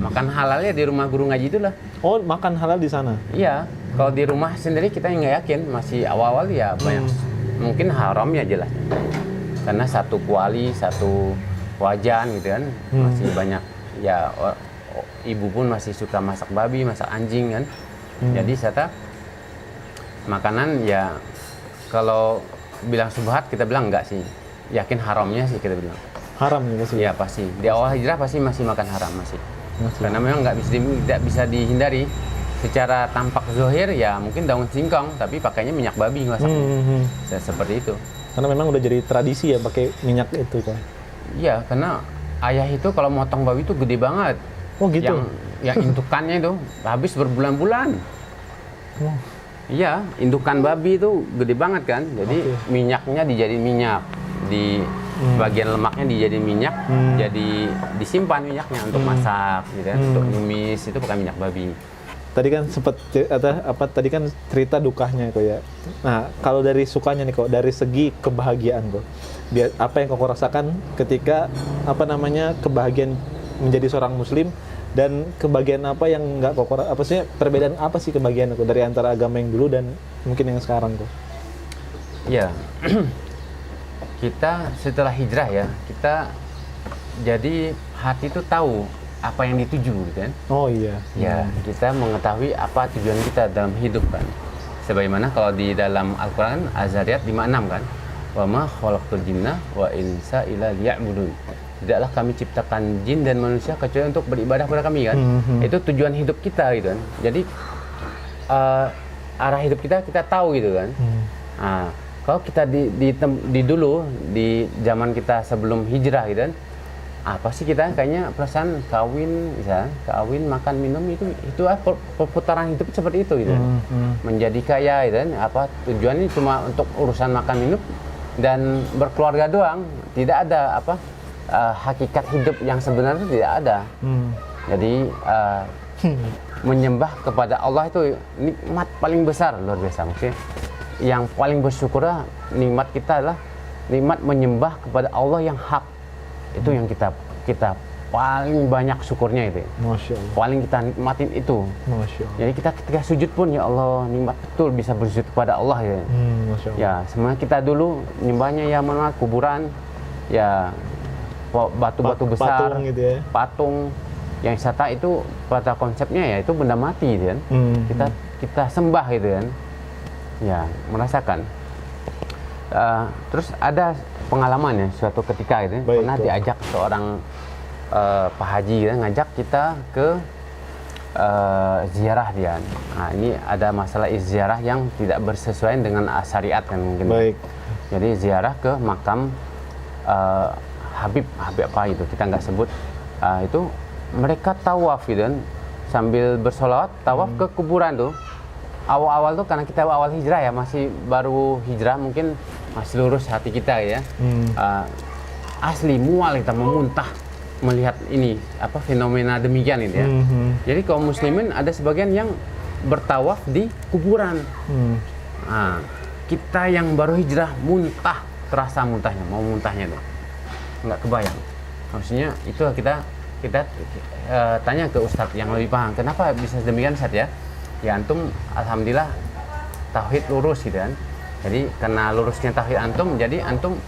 Makan halalnya di rumah guru ngaji itulah.
Oh, makan halal di sana?
Iya. Kalau di rumah sendiri kita nggak yakin, masih awal-awal ya banyak. Mungkin haram ya jelas. Karena satu kuali, satu wajan gitu kan, masih banyak ya. Ibu pun masih suka masak babi, masak anjing kan. Jadi serta makanan ya, kalau bilang subhat kita bilang enggak sih. Yakin haramnya sih kita bilang.
Haram ya pasti?
Iya pasti. Di awal hijrah pasti masih makan haram masih. Karena memang tidak bisa dihindari. Secara tampak zahir ya mungkin daun singkong, tapi pakainya minyak babi masaknya. Seperti itu.
Karena memang udah jadi tradisi ya pakai minyak itu kan.
Iya, karena ayah itu kalau motong babi itu gede banget.
Oh gitu.
Yang indukannya itu habis berbulan-bulan. Iya, indukan babi itu gede banget kan. Jadi minyaknya dijadiin minyak. di bagian lemaknya dijadiin minyak, jadi disimpan minyaknya untuk masak, gitu kan, untuk numis itu pakai minyak babi.
Tadi kan sempat tadi kan cerita dukanya kok ya. Nah, kalau dari sukanya nih kok, dari segi kebahagiaan kok. Apa yang kok rasakan ketika kebahagiaan menjadi seorang muslim, dan kebahagiaan apa yang nggak kok apa sih, perbedaan apa sih kebahagiaan kok dari antara agama yang dulu dan mungkin yang sekarang kok?
Ya. Kita setelah hijrah ya, kita jadi hati itu tahu apa yang dituju, gitu kan?
Oh iya.
Ya, kita mengetahui apa tujuan kita dalam hidup kan. Sebagaimana kalau di dalam Al-Quran Az-Zariyat 56 kan, wa ma khalaqtul jinna wa insa illa liya'budun. Tidaklah kami ciptakan jin dan manusia kecuali untuk beribadah kepada kami kan. Itu tujuan hidup kita gitu kan. Jadi arah hidup kita tahu gitu kan. Nah, kalau kita di dulu di zaman kita sebelum hijrah gitu kan, apa sih kita kayaknya perasaan kawin makan minum itu perputaran hidup seperti itu gitu. Menjadi kaya gitu kan, apa tujuannya cuma untuk urusan makan minum dan berkeluarga doang, tidak ada hakikat hidup yang sebenarnya tidak ada. Jadi menyembah kepada Allah itu nikmat paling besar, luar biasa. Maksudnya yang paling bersyukurlah nikmat kita adalah nikmat menyembah kepada Allah yang hak. Itu yang kita paling banyak syukurnya itu.
Masya Allah.
Paling kita nikmatin itu.
Masya Allah.
Jadi kita ketika sujud pun ya Allah nikmat betul bisa bersujud kepada Allah ya.
Masya Allah.
Ya sebenarnya kita dulu nyembahnya ya kuburan, ya batu-batu besar,
patung gitu ya.
Patung yang wisata itu pada konsepnya ya itu benda mati gitu kan. Kita sembah gitu kan. Ya merasakan. Terus ada pengalaman ya suatu ketika gitu, pernah diajak seorang Pak Haji gitu, ngajak kita ke ziarah dia. Nah ini ada masalah ziarah yang tidak bersesuaian dengan syariat kan mungkin.
Baik.
Jadi ziarah ke makam Habib apa itu kita nggak sebut. Itu mereka tawaf gitu kan, sambil bersolawat tawaf ke kuburan tuh. Awal-awal tuh karena kita awal hijrah ya, masih baru hijrah mungkin masih lurus hati kita ya. Asli mual kita memuntah melihat ini fenomena demikian itu ya. Jadi kaum muslimin ada sebagian yang bertawaf di kuburan. Nah, kita yang baru hijrah muntah, terasa muntahnya, mau muntahnya tuh nggak kebayang. Maksudnya itu kita tanya ke Ustadz yang lebih paham, kenapa bisa demikian Ustadz ya? Ya antum alhamdulillah tauhid lurus gitu kan. Jadi karena lurusnya tauhid antum, jadi antum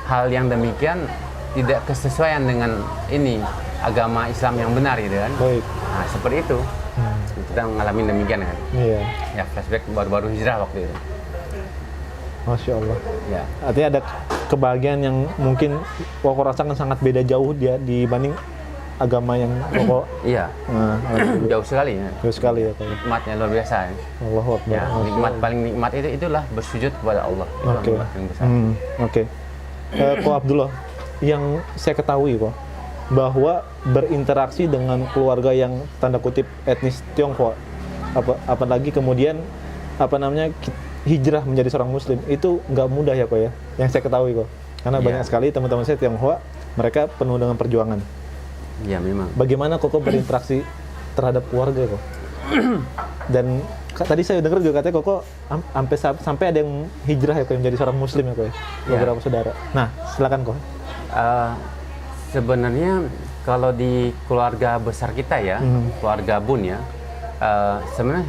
hal yang demikian tidak kesesuaian dengan ini agama Islam yang benar gitu kan.
Baik.
Nah seperti itu. Kita mengalami demikian kan.
Iya.
Ya flashback baru-baru hijrah waktu itu.
Masya Allah.
Ya.
Artinya ada kebahagiaan yang mungkin Koko rasakan sangat beda jauh dia dibanding agama yang Koko.
Iya. Jauh sekali ya.
Jauh sekali ya Koko.
Nikmatnya luar biasa ya.
Allahu Akbar.
Ya, nikmat paling nikmat itulah bersujud kepada Allah. Itu
Oke.
nikmat yang besar.
Oke. Ko Abdullah, yang saya ketahui kok bahwa berinteraksi dengan keluarga yang tanda kutip etnis Tionghoa, apalagi kemudian hijrah menjadi seorang muslim itu nggak mudah ya kok ya, yang saya ketahui kok, karena banyak sekali teman-teman saya Tionghoa, mereka penuh dengan perjuangan.
Iya memang.
Bagaimana kok berinteraksi terhadap keluarga kok? Dan tadi saya dengar juga katanya kok sampai ada yang hijrah ya kok, yang menjadi seorang muslim ya kok ya, beberapa saudara. Nah silakan kok.
Sebenarnya kalau di keluarga besar kita ya, keluarga Bun ya, sebenarnya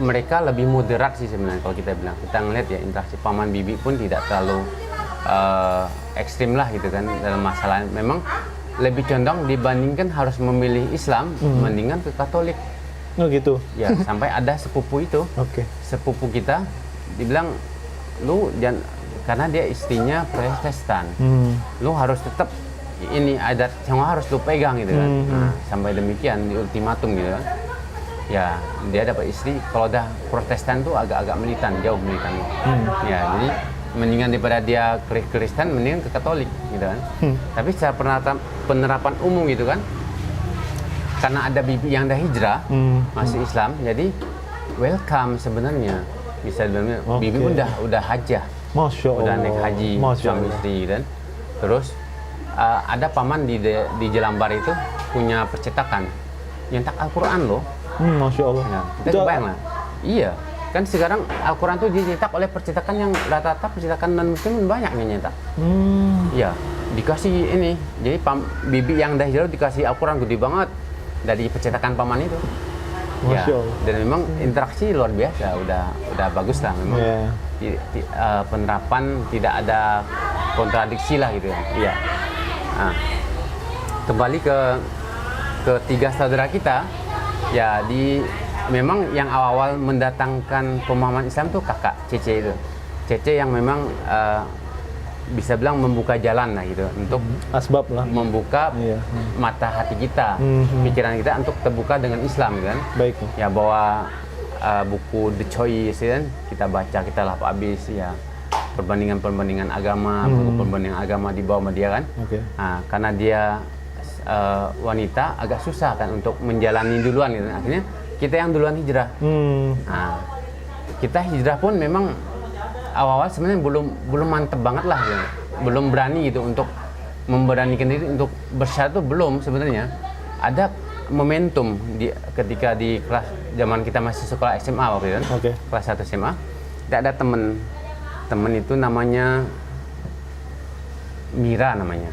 mereka lebih moderat sih sebenarnya kalau kita bilang. Kita ngeliat ya interaksi paman bibi pun tidak terlalu ekstrim lah gitu kan dalam masalah. Memang lebih condong dibandingkan harus memilih Islam, mendingan ke Katolik.
Oh gitu.
Ya sampai ada sepupu itu, sepupu kita dibilang lu jangan, karena dia istrinya Protestan, lu harus tetap ini adat yang harus lu pegang gitu kan. Nah, sampai demikian di ultimatum gitu kan. Ya dia dapat istri kalau udah Protestan tuh agak-agak militan, jauh militan. Ya jadi mendingan daripada dia Kristen mendingan ke Katolik gitu kan. Tapi secara penerapan umum gitu kan, karena ada bibi yang dah hijrah masuk Islam, jadi welcome sebenarnya. Bisa bilang bibi udah hajah
Masya Allah.
Udah naik haji
Masya
suami
Allah.
istri dan terus ada paman di Jelambar itu punya percetakan nyetak Al-Quran loh.
Masya Allah.
Ya, kita kebayang lah. Iya, kan sekarang Al-Quran tuh dicetak oleh percetakan yang rata-rata percetakan non-muslim banyak yang nyetak. Iya, dikasih ini. Jadi bibi yang dah hijrah dikasih Al-Quran gede banget dari percetakan paman itu. Ya,
Masya Allah.
dan memang interaksi luar biasa, udah bagus lah memang. Penerapan tidak ada kontradiksi lah gitu ya. Iya. Nah, kembali ke tiga saudara kita, ya memang yang awal-awal mendatangkan pemahaman Islam tuh kakak Cece itu. Cece yang memang bisa bilang membuka jalan lah gitu untuk
asbab lah.
membuka mata hati kita, pikiran kita untuk terbuka dengan Islam kan.
Baik.
Ya bawa buku The Choice kan, kita baca, kita lah habis ya perbandingan agama, buku perbandingan agama dibawa sama dia kan. Nah, karena dia wanita agak susah kan untuk menjalani duluan gitu. Akhirnya kita yang duluan hijrah. Nah, kita hijrah pun memang awal-awal sebenarnya belum mantep banget lah gitu. Belum berani gitu untuk memberanikan diri untuk bersyarat tuh belum sebenarnya. Ada momentum ketika di kelas zaman kita masih sekolah SMA waktu itu kan. Kelas 1 SMA. Tidak ada teman itu namanya Mira namanya,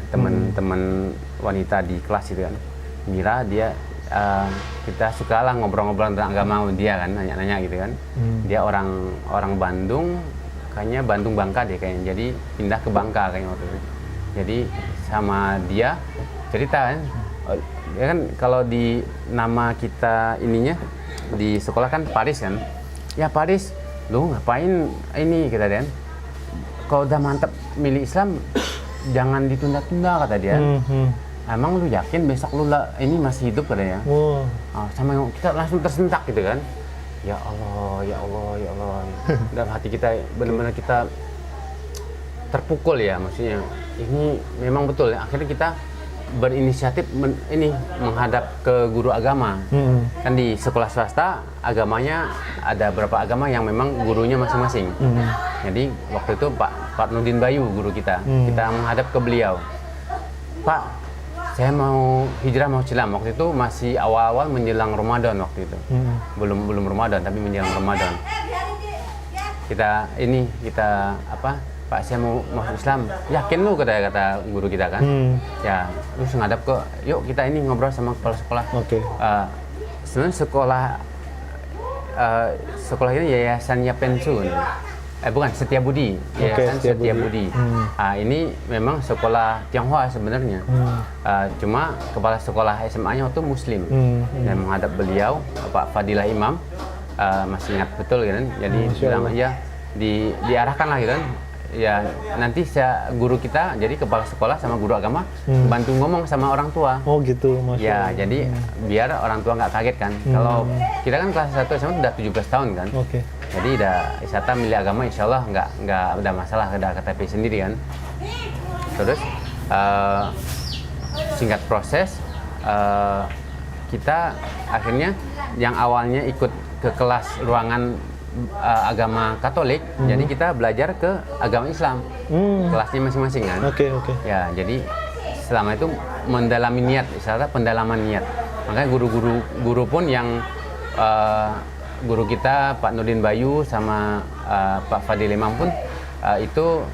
teman wanita di kelas itu kan. Mira dia kita suka lah ngobrol-ngobrol tentang agama sama dia kan, nanya-nanya gitu kan. Dia orang Bandung, kayaknya Bandung Bangka deh kayaknya. Jadi pindah ke Bangka kayaknya waktu itu. Jadi sama dia cerita kan, ya kan kalau di nama kita ininya di sekolah kan Paris kan. Ya Paris, lu ngapain ini kita kan? Kalau udah mantep milih Islam jangan ditunda-tunda kata dia. Emang lu yakin besok lu ini masih hidup katanya? Sama yang kita langsung tersentak gitu kan. Ya Allah, ya Allah, ya Allah. Dalam hati kita benar-benar kita terpukul ya, maksudnya ini memang betul ya. Akhirnya kita berinisiatif menghadap ke guru agama. Kan di sekolah swasta agamanya ada beberapa agama yang memang gurunya masing-masing. Jadi waktu itu Pak Nurdin Bayu guru kita menghadap ke beliau. Pak, saya mau hijrah mau Islam. Waktu itu masih awal-awal menjelang Ramadan waktu itu. Belum Ramadan tapi menjelang Ramadan. Kita Pak, saya mau masuk Islam. Yakin lu kata guru kita kan? Ya, terus ngadap ke, yuk kita ini ngobrol sama kepala sekolah. Sebenarnya sekolah ini Yayasan Yapensun. Bukan, Setiabudi. Yayasan Setiabudi. Ini memang sekolah Tionghoa sebenarnya. Cuma kepala sekolah SMA-nya waktu Muslim. Dan menghadap beliau, Pak Fadilah Imam, masih ingat betul kan? Jadi bilang aja diarahkan lah gitu kan. Ya nanti guru kita jadi kepala sekolah sama guru agama bantu ngomong sama orang tua.
Oh gitu, Masya
ya
Allah.
Jadi biar orang tua nggak kaget kan. Kalau kita kan kelas 1 SMA udah 17 tahun kan. Jadi udah wisata milih agama insya Allah nggak ada masalah, ada KTP sendiri kan. Terus singkat proses kita akhirnya yang awalnya ikut ke kelas ruangan agama Katolik, jadi kita belajar ke agama Islam, kelasnya masing-masing kan. Ya, jadi selama itu mendalami niat, istilahnya pendalaman niat. Makanya guru pun yang guru kita Pak Nurdin Bayu sama Pak Fadil Imam pun itu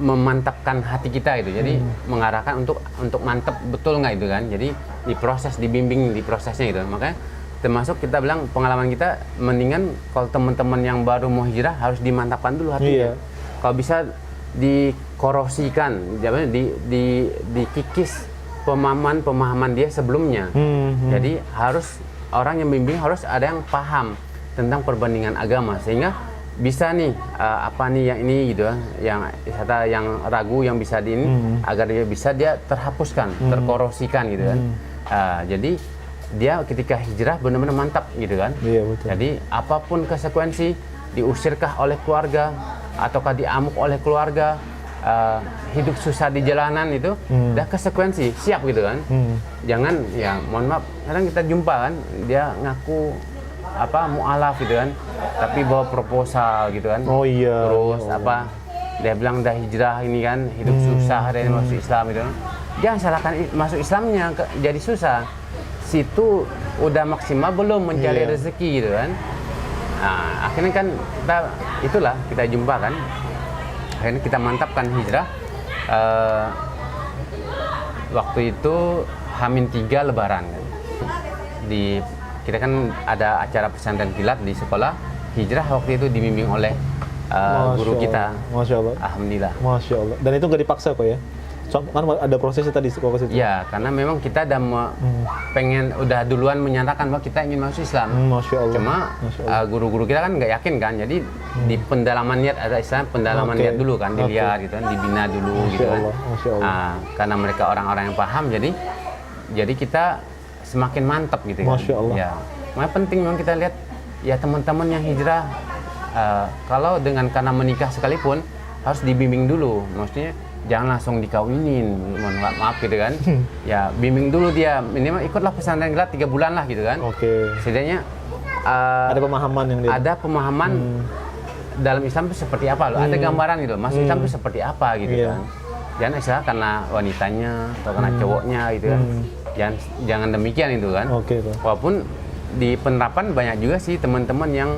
memantapkan hati kita itu, jadi mengarahkan untuk mantep betul nggak itu kan. Jadi dibimbing di prosesnya itu. Makanya termasuk kita bilang pengalaman kita mendingan kalau teman-teman yang baru mau hijrah harus dimantapkan dulu hatinya. Kalau bisa dikorosikan, dikikis pemahaman dia sebelumnya. Jadi harus orang yang bimbing harus ada yang paham tentang perbandingan agama sehingga bisa nih apa nih yang ini gitu yang ragu yang bisa agar dia terhapuskan, terkorosikan gitu kan. Jadi dia ketika hijrah benar-benar mantap gitu kan.
Betul.
Jadi apapun konsekuensi, diusirkah oleh keluarga ataukah diamuk oleh keluarga, hidup susah di jalanan itu udah konsekuensi, siap gitu kan. Jangan, ya mohon maaf, kadang kita jumpa kan dia ngaku mualaf gitu kan, tapi bawa proposal gitu kan.
Oh iya.
Terus dia bilang dah hijrah ini kan hidup susah dari masuk Islam gitu. Jangan salahkan masuk Islamnya jadi susah. Situ udah maksimal belum mencari rezeki gitu kan. Nah, akhirnya kan kita jumpa kan. Akhirnya kita mantapkan hijrah. Waktu itu H-3 Lebaran kan. Kita kan ada acara pesantren kilat di sekolah. Hijrah waktu itu dibimbing oleh guru kita.
Masya Allah.
Alhamdulillah.
Masya Allah. Dan itu nggak dipaksa kok ya? Kan ada prosesnya tadi sekolah situ.
Ya, karena memang kita udah duluan menyatakan bahwa kita ingin masuk Islam.
Masya Allah.
Cuma guru-guru kita kan nggak yakin kan, jadi di pendalaman niat ada Islam, pendalaman niat dulu kan, dilihat gitu kan, dibina dulu gitu kan.
Masya Allah.
Karena mereka orang-orang yang paham, jadi kita semakin mantap gitu kan.
Masya Allah.
Ya, makanya penting memang kita lihat ya teman-teman yang hijrah, kalau karena menikah sekalipun harus dibimbing dulu, maksudnya jangan langsung dikawinin, maaf gitu kan. Ya bimbing dulu dia, minimal ikutlah pesantren kilat 3 bulan lah gitu kan.
Oke.
Setidaknya
ada pemahaman yang
ada pemahaman dalam Islam itu seperti apa loh, ada gambaran gitu, masuk Islam itu seperti apa gitu kan. Jangan istilah karena wanitanya atau karena cowoknya gitu kan. Jangan demikian itu kan. Walaupun di penerapan banyak juga sih teman-teman yang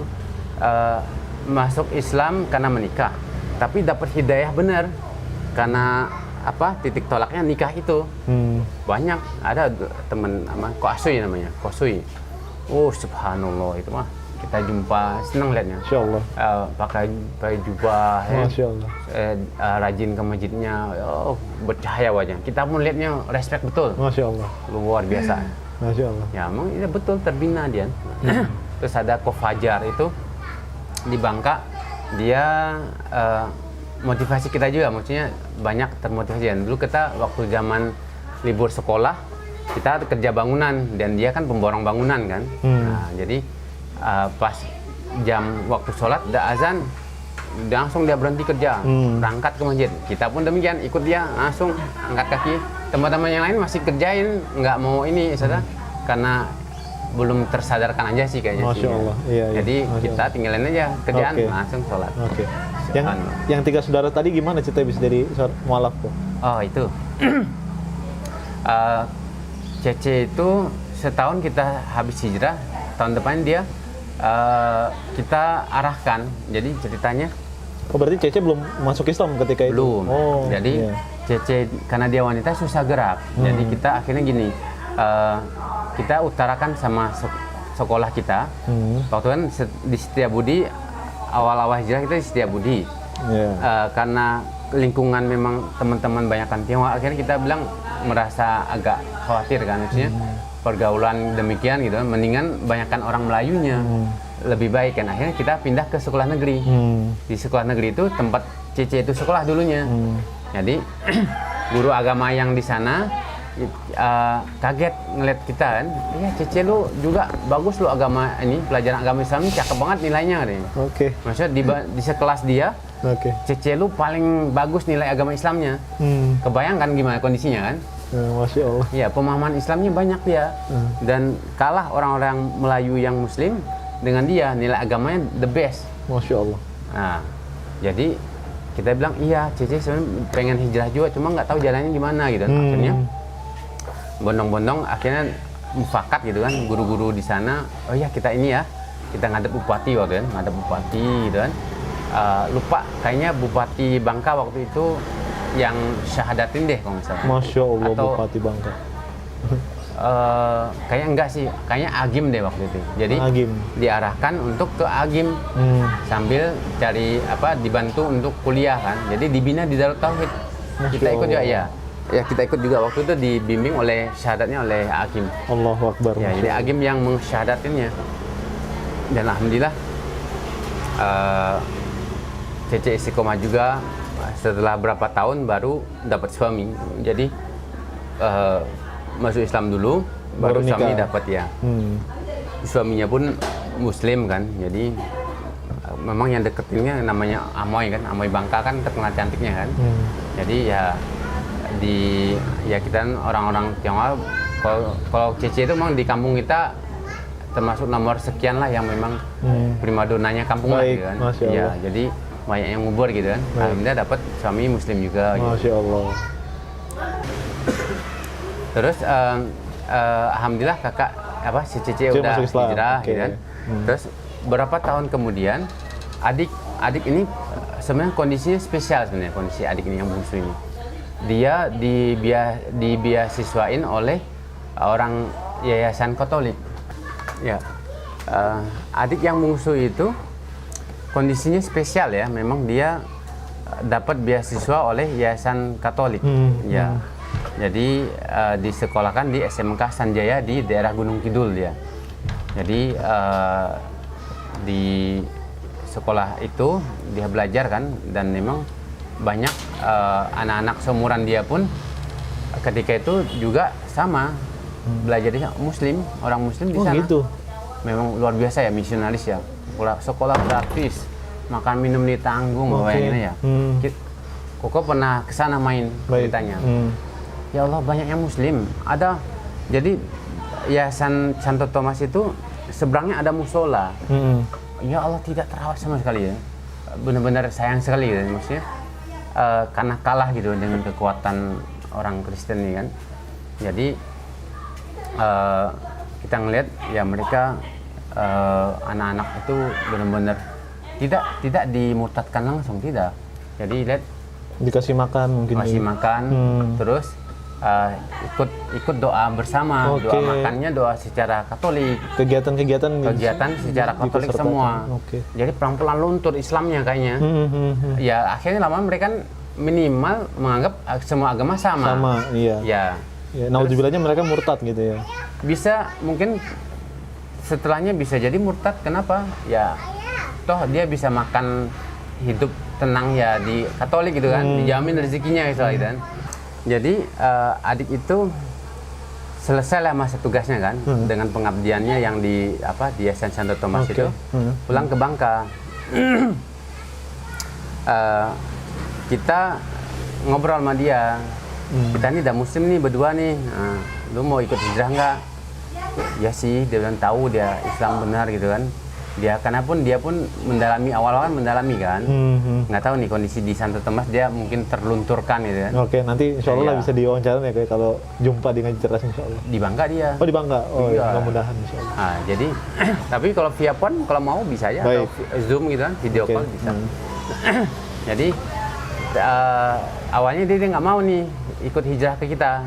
masuk Islam karena menikah, tapi dapat hidayah benar. Karena titik tolaknya nikah itu. Banyak ada teman Koasui namanya, Koasui. Oh subhanallah, itu mah kita jumpa senang lihatnya.
Masya Allah.
Pakai jubah,
Masya Allah.
Rajin ke masjidnya, bercahaya wajah. Kita pun lihatnya respect betul.
Masya Allah.
Luar biasa.
Masya Allah.
Ya emang ini betul terbina dia. Terus ada Ko Fajar itu di Bangka, dia motivasi kita juga, maksudnya banyak termotivasi. Dan dulu kita waktu zaman libur sekolah kita kerja bangunan dan dia kan pemborong bangunan kan. Nah, jadi pas waktu sholat udah azan, langsung dia berhenti kerja, berangkat ke masjid. Kita pun demikian, ikut dia langsung angkat kaki. Teman-teman yang lain masih kerjain, nggak mau ini, karena belum tersadarkan aja sih kayaknya.
Masya Allah. Iya,
jadi
Masya
kita tinggalin aja kerjaan, langsung sholat.
Yang 3 saudara tadi gimana cerita bisa jadi mualaf kok?
Oh itu, Cece itu setahun kita habis hijrah, tahun depan dia kita arahkan. Jadi ceritanya.
Oh berarti Cece belum masuk Islam ketika itu?
Belum. Jadi Cece karena dia wanita susah gerak. Jadi kita akhirnya gini. Kita utarakan sama sekolah kita. Waktu kan di Setiabudi, awal-awal hijrah kita di Setiabudi. Karena lingkungan memang teman-teman banyakkan Tionghoa, akhirnya kita bilang merasa agak khawatir kan, maksudnya pergaulan demikian gitu, mendingan banyakkan orang Melayunya, lebih baik kan. Akhirnya kita pindah ke sekolah negeri. Di sekolah negeri itu tempat Cece itu sekolah dulunya. Jadi guru agama yang di sana kaget ngeliat kita kan, iya Cece lu juga bagus lu agama ini, pelajaran agama Islam ini cakep banget nilainya katanya. Maksudnya di sekelas dia, Cece lu paling bagus nilai agama Islamnya. Kebayangkan gimana kondisinya kan?
Masya Allah.
Iya, pemahaman Islamnya banyak dia. Dan kalah orang-orang Melayu yang Muslim dengan dia, nilai agamanya the best.
Masya Allah.
Nah, jadi kita bilang iya Cece sebenarnya pengen hijrah juga, cuma nggak tahu jalannya gimana gitu. Akhirnya bondong-bondong akhirnya mufakat gitu kan, guru-guru di sana, oh ya kita ini ya, kita ngadep bupati waktu kan, ngadep bupati gitu kan. Lupa kayaknya Bupati Bangka waktu itu yang syahadatin deh kalau misalnya.
Masya Allah.
Atau,
Bupati Bangka.
Kayaknya enggak sih, kayaknya Agim deh waktu itu. Jadi diarahkan untuk ke Agim sambil cari dibantu untuk kuliah kan. Jadi dibina di Darut Tauhid. Kita ikut juga ya. Ya kita ikut juga waktu itu dibimbing oleh syahadatnya oleh Agim.
Allahu Akbar.
Ya, jadi Agim yang mensyahadatinnya. Dan alhamdulillah Cece istiqomah juga, setelah berapa tahun baru dapat suami. Jadi masuk Islam dulu, baru suami dapat ya. Suaminya pun Muslim kan, jadi memang yang deketinnya namanya Amoy kan, Amoy Bangka kan terkenal cantiknya kan. Jadi ya kita orang-orang Tionghoa, kalau Cece itu memang di kampung kita termasuk nomor sekian lah yang memang primadonanya kampung lah
Baik,
gitu kan.
Masya
Ya,
Allah.
jadi banyak yang ngubur gitu kan.
Baik.
Alhamdulillah dapat suami muslim juga. Gitu.
Masya Allah.
Terus alhamdulillah kakak si Cici
Cici
udah
masuk Islam,
hijrah
oke.
gitu kan. Terus beberapa tahun kemudian adik ini sebenarnya kondisinya spesial sebenarnya, kondisi adik ini yang bungsu ini. Dia dibeasiswain oleh orang yayasan Katolik. Ya. Adik yang bungsu itu kondisinya spesial ya, memang dia dapat beasiswa oleh yayasan Katolik. Ya. Jadi disekolahkan di SMK Sanjaya di daerah Gunung Kidul dia. Jadi di sekolah itu dia belajar kan, dan memang banyak anak-anak seumuran dia pun ketika itu juga sama belajarnya muslim, orang muslim di sana.
Gitu.
Memang luar biasa ya, misionaris ya. Sekolah gratis, makan minum ditanggung, bayangin ya. Koko pernah ke sana main ceritanya. Ya Allah, banyak yang muslim. Ada, jadi Yayasan Santo Thomas itu seberangnya ada musola. Ya Allah, tidak terawat sama sekali ya. Benar-benar sayang sekali ya, maksudnya karena kalah gitu dengan kekuatan orang Kristen ini kan. Jadi kita ngelihat ya mereka anak-anak itu benar-benar tidak dimurtadkan langsung, tidak. Jadi lihat
Dikasih makan mungkin.
masih makan, terus ikut doa bersama, doa makannya doa secara Katolik,
Kegiatan
secara Katolik semua. Jadi pelan-pelan luntur Islamnya kayaknya. Ya akhirnya lama mereka minimal menganggap semua agama sama.
Sama, iya.
Ya.
Ya, naudzubillah-nya mereka murtad gitu ya.
Bisa mungkin setelahnya bisa jadi murtad. Kenapa? Ya toh dia bisa makan hidup tenang ya di Katolik gitu kan, dijamin rezekinya gitu kan. Jadi adik itu selesailah masa tugasnya kan dengan pengabdiannya yang di Yayasan Santo Thomas itu, pulang ke Bangka. Kita ngobrol sama dia, kita nih udah muslim nih berdua nih, lu mau ikut hijrah nggak? Ya sih, dia bilang tahu dia Islam benar gitu kan. Karena dia pun mendalami, awal-awal mendalami kan, nggak tahu nih kondisi di Santo Thomas dia mungkin terlunturkan gitu kan.
Oke, nanti insya Allah bisa diwawancara ya kayak kalau jumpa di Ngaji Cerdas insya Allah.
Di Bangka dia.
Oh di Bangka,
Iya.
mudah-mudahan insya Allah.
Nah, jadi tapi kalau via phone kalau mau bisa ya, atau Zoom gitu kan, video call bisa. Jadi awalnya dia nggak mau nih ikut hijrah ke kita.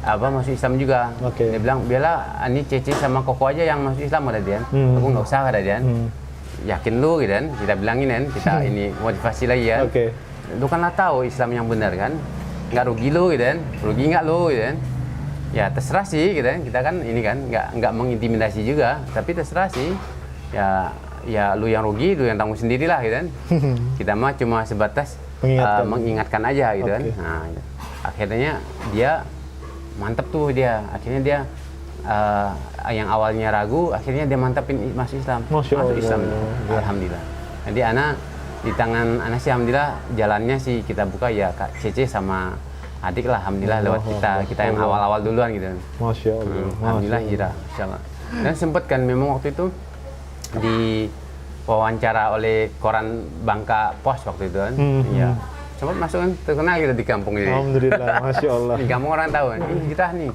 Masuk Islam juga. Dia bilang, biarlah ini Cece sama Koko aja yang masuk Islam, kata dia. Aku nggak usah, kata dia. Yakin lu gitu kan, kita bilangin kan, kita ini motivasi lagi ya. Lu kan lah tahu Islam yang benar kan, nggak rugi lu gitu kan, rugi nggak lu gitu kan. Ya terserah sih gitu kan, kita kan ini kan nggak mengintimidasi juga, tapi terserah sih. Ya lu yang rugi, lu yang tanggung sendirilah gitu kan. Kita mah cuma sebatas mengingatkan aja gitu kan. Nah, akhirnya dia mantep tuh dia, akhirnya dia yang awalnya ragu, akhirnya dia mantapin masuk Islam. Masuk Islam, alhamdulillah. Jadi anak di tangan anak sih alhamdulillah jalannya sih kita buka ya Kak Cece sama adik lah, alhamdulillah lewat kita yang awal-awal duluan gitu.
Masya Allah.
Alhamdulillah hijrah, insyaallah. Dan sempet kan memang waktu itu di wawancara oleh koran Bangka Pos waktu itu kan, ya. Sempat masuk kan, terkenal gitu di kampung ini.
Alhamdulillah, Masya Allah.
Di kampung orang tahu, kita nih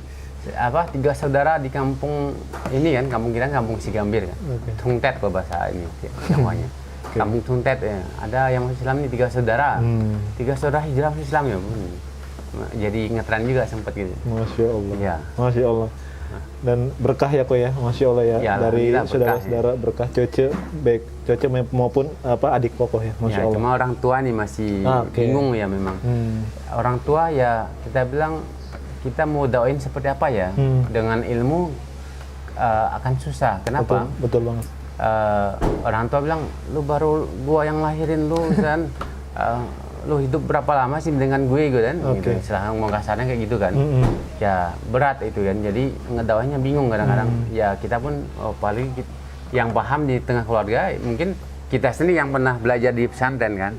3 saudara di kampung ini kan, kampung kita kampung Sigambir kan. Tungtet kalau bahasa ini namanya. Kampung Tungtet ya. Ada yang masuk Islam nih 3 saudara. 3 saudara hijrah masuk Islam ya. Jadi ngetren juga sempat gitu.
Masya Allah.
Ya.
Masya Allah. Dan berkah ya kok ya, Masya Allah ya, dari saudara-saudara berkah Cece, baik Cece maupun adik Koko ya, Masya Allah.
Cuma orang tua nih masih bingung ya memang. Orang tua ya kita bilang kita mau dakwin seperti apa ya, dengan ilmu akan susah. Kenapa?
Betul banget.
Orang tua bilang, lu baru gua yang lahirin lu kan, lu hidup berapa lama sih dengan gue gitu kan, gitu. Setelah ngomong kasarnya kayak gitu kan. Ya berat itu kan, jadi ngedakwahnya bingung kadang-kadang. Ya kita pun paling yang paham di tengah keluarga mungkin kita sendiri yang pernah belajar di pesantren kan.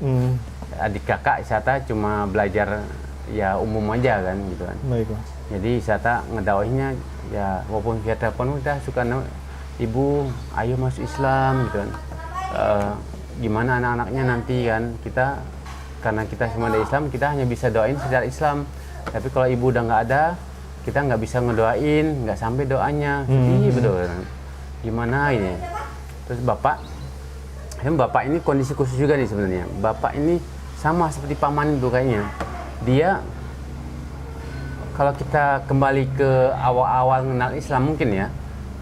Adik kakak Isata cuma belajar ya umum aja kan gitu kan.
Baik.
Jadi Isata ngedakwahinya ya walaupun via telepon kita suka ibu ayo masuk Islam gitu kan. Gimana anak-anaknya nanti kan, karena kita semua dari Islam, kita hanya bisa doain secara Islam. Tapi kalau ibu udah nggak ada, kita nggak bisa ngedoain, nggak sampai doanya. Sedih betul. Gimana ini? Terus bapak ini kondisi khusus juga nih sebenarnya. Bapak ini sama seperti paman itu kayaknya. Dia kalau kita kembali ke awal-awal mengenal Islam mungkin ya,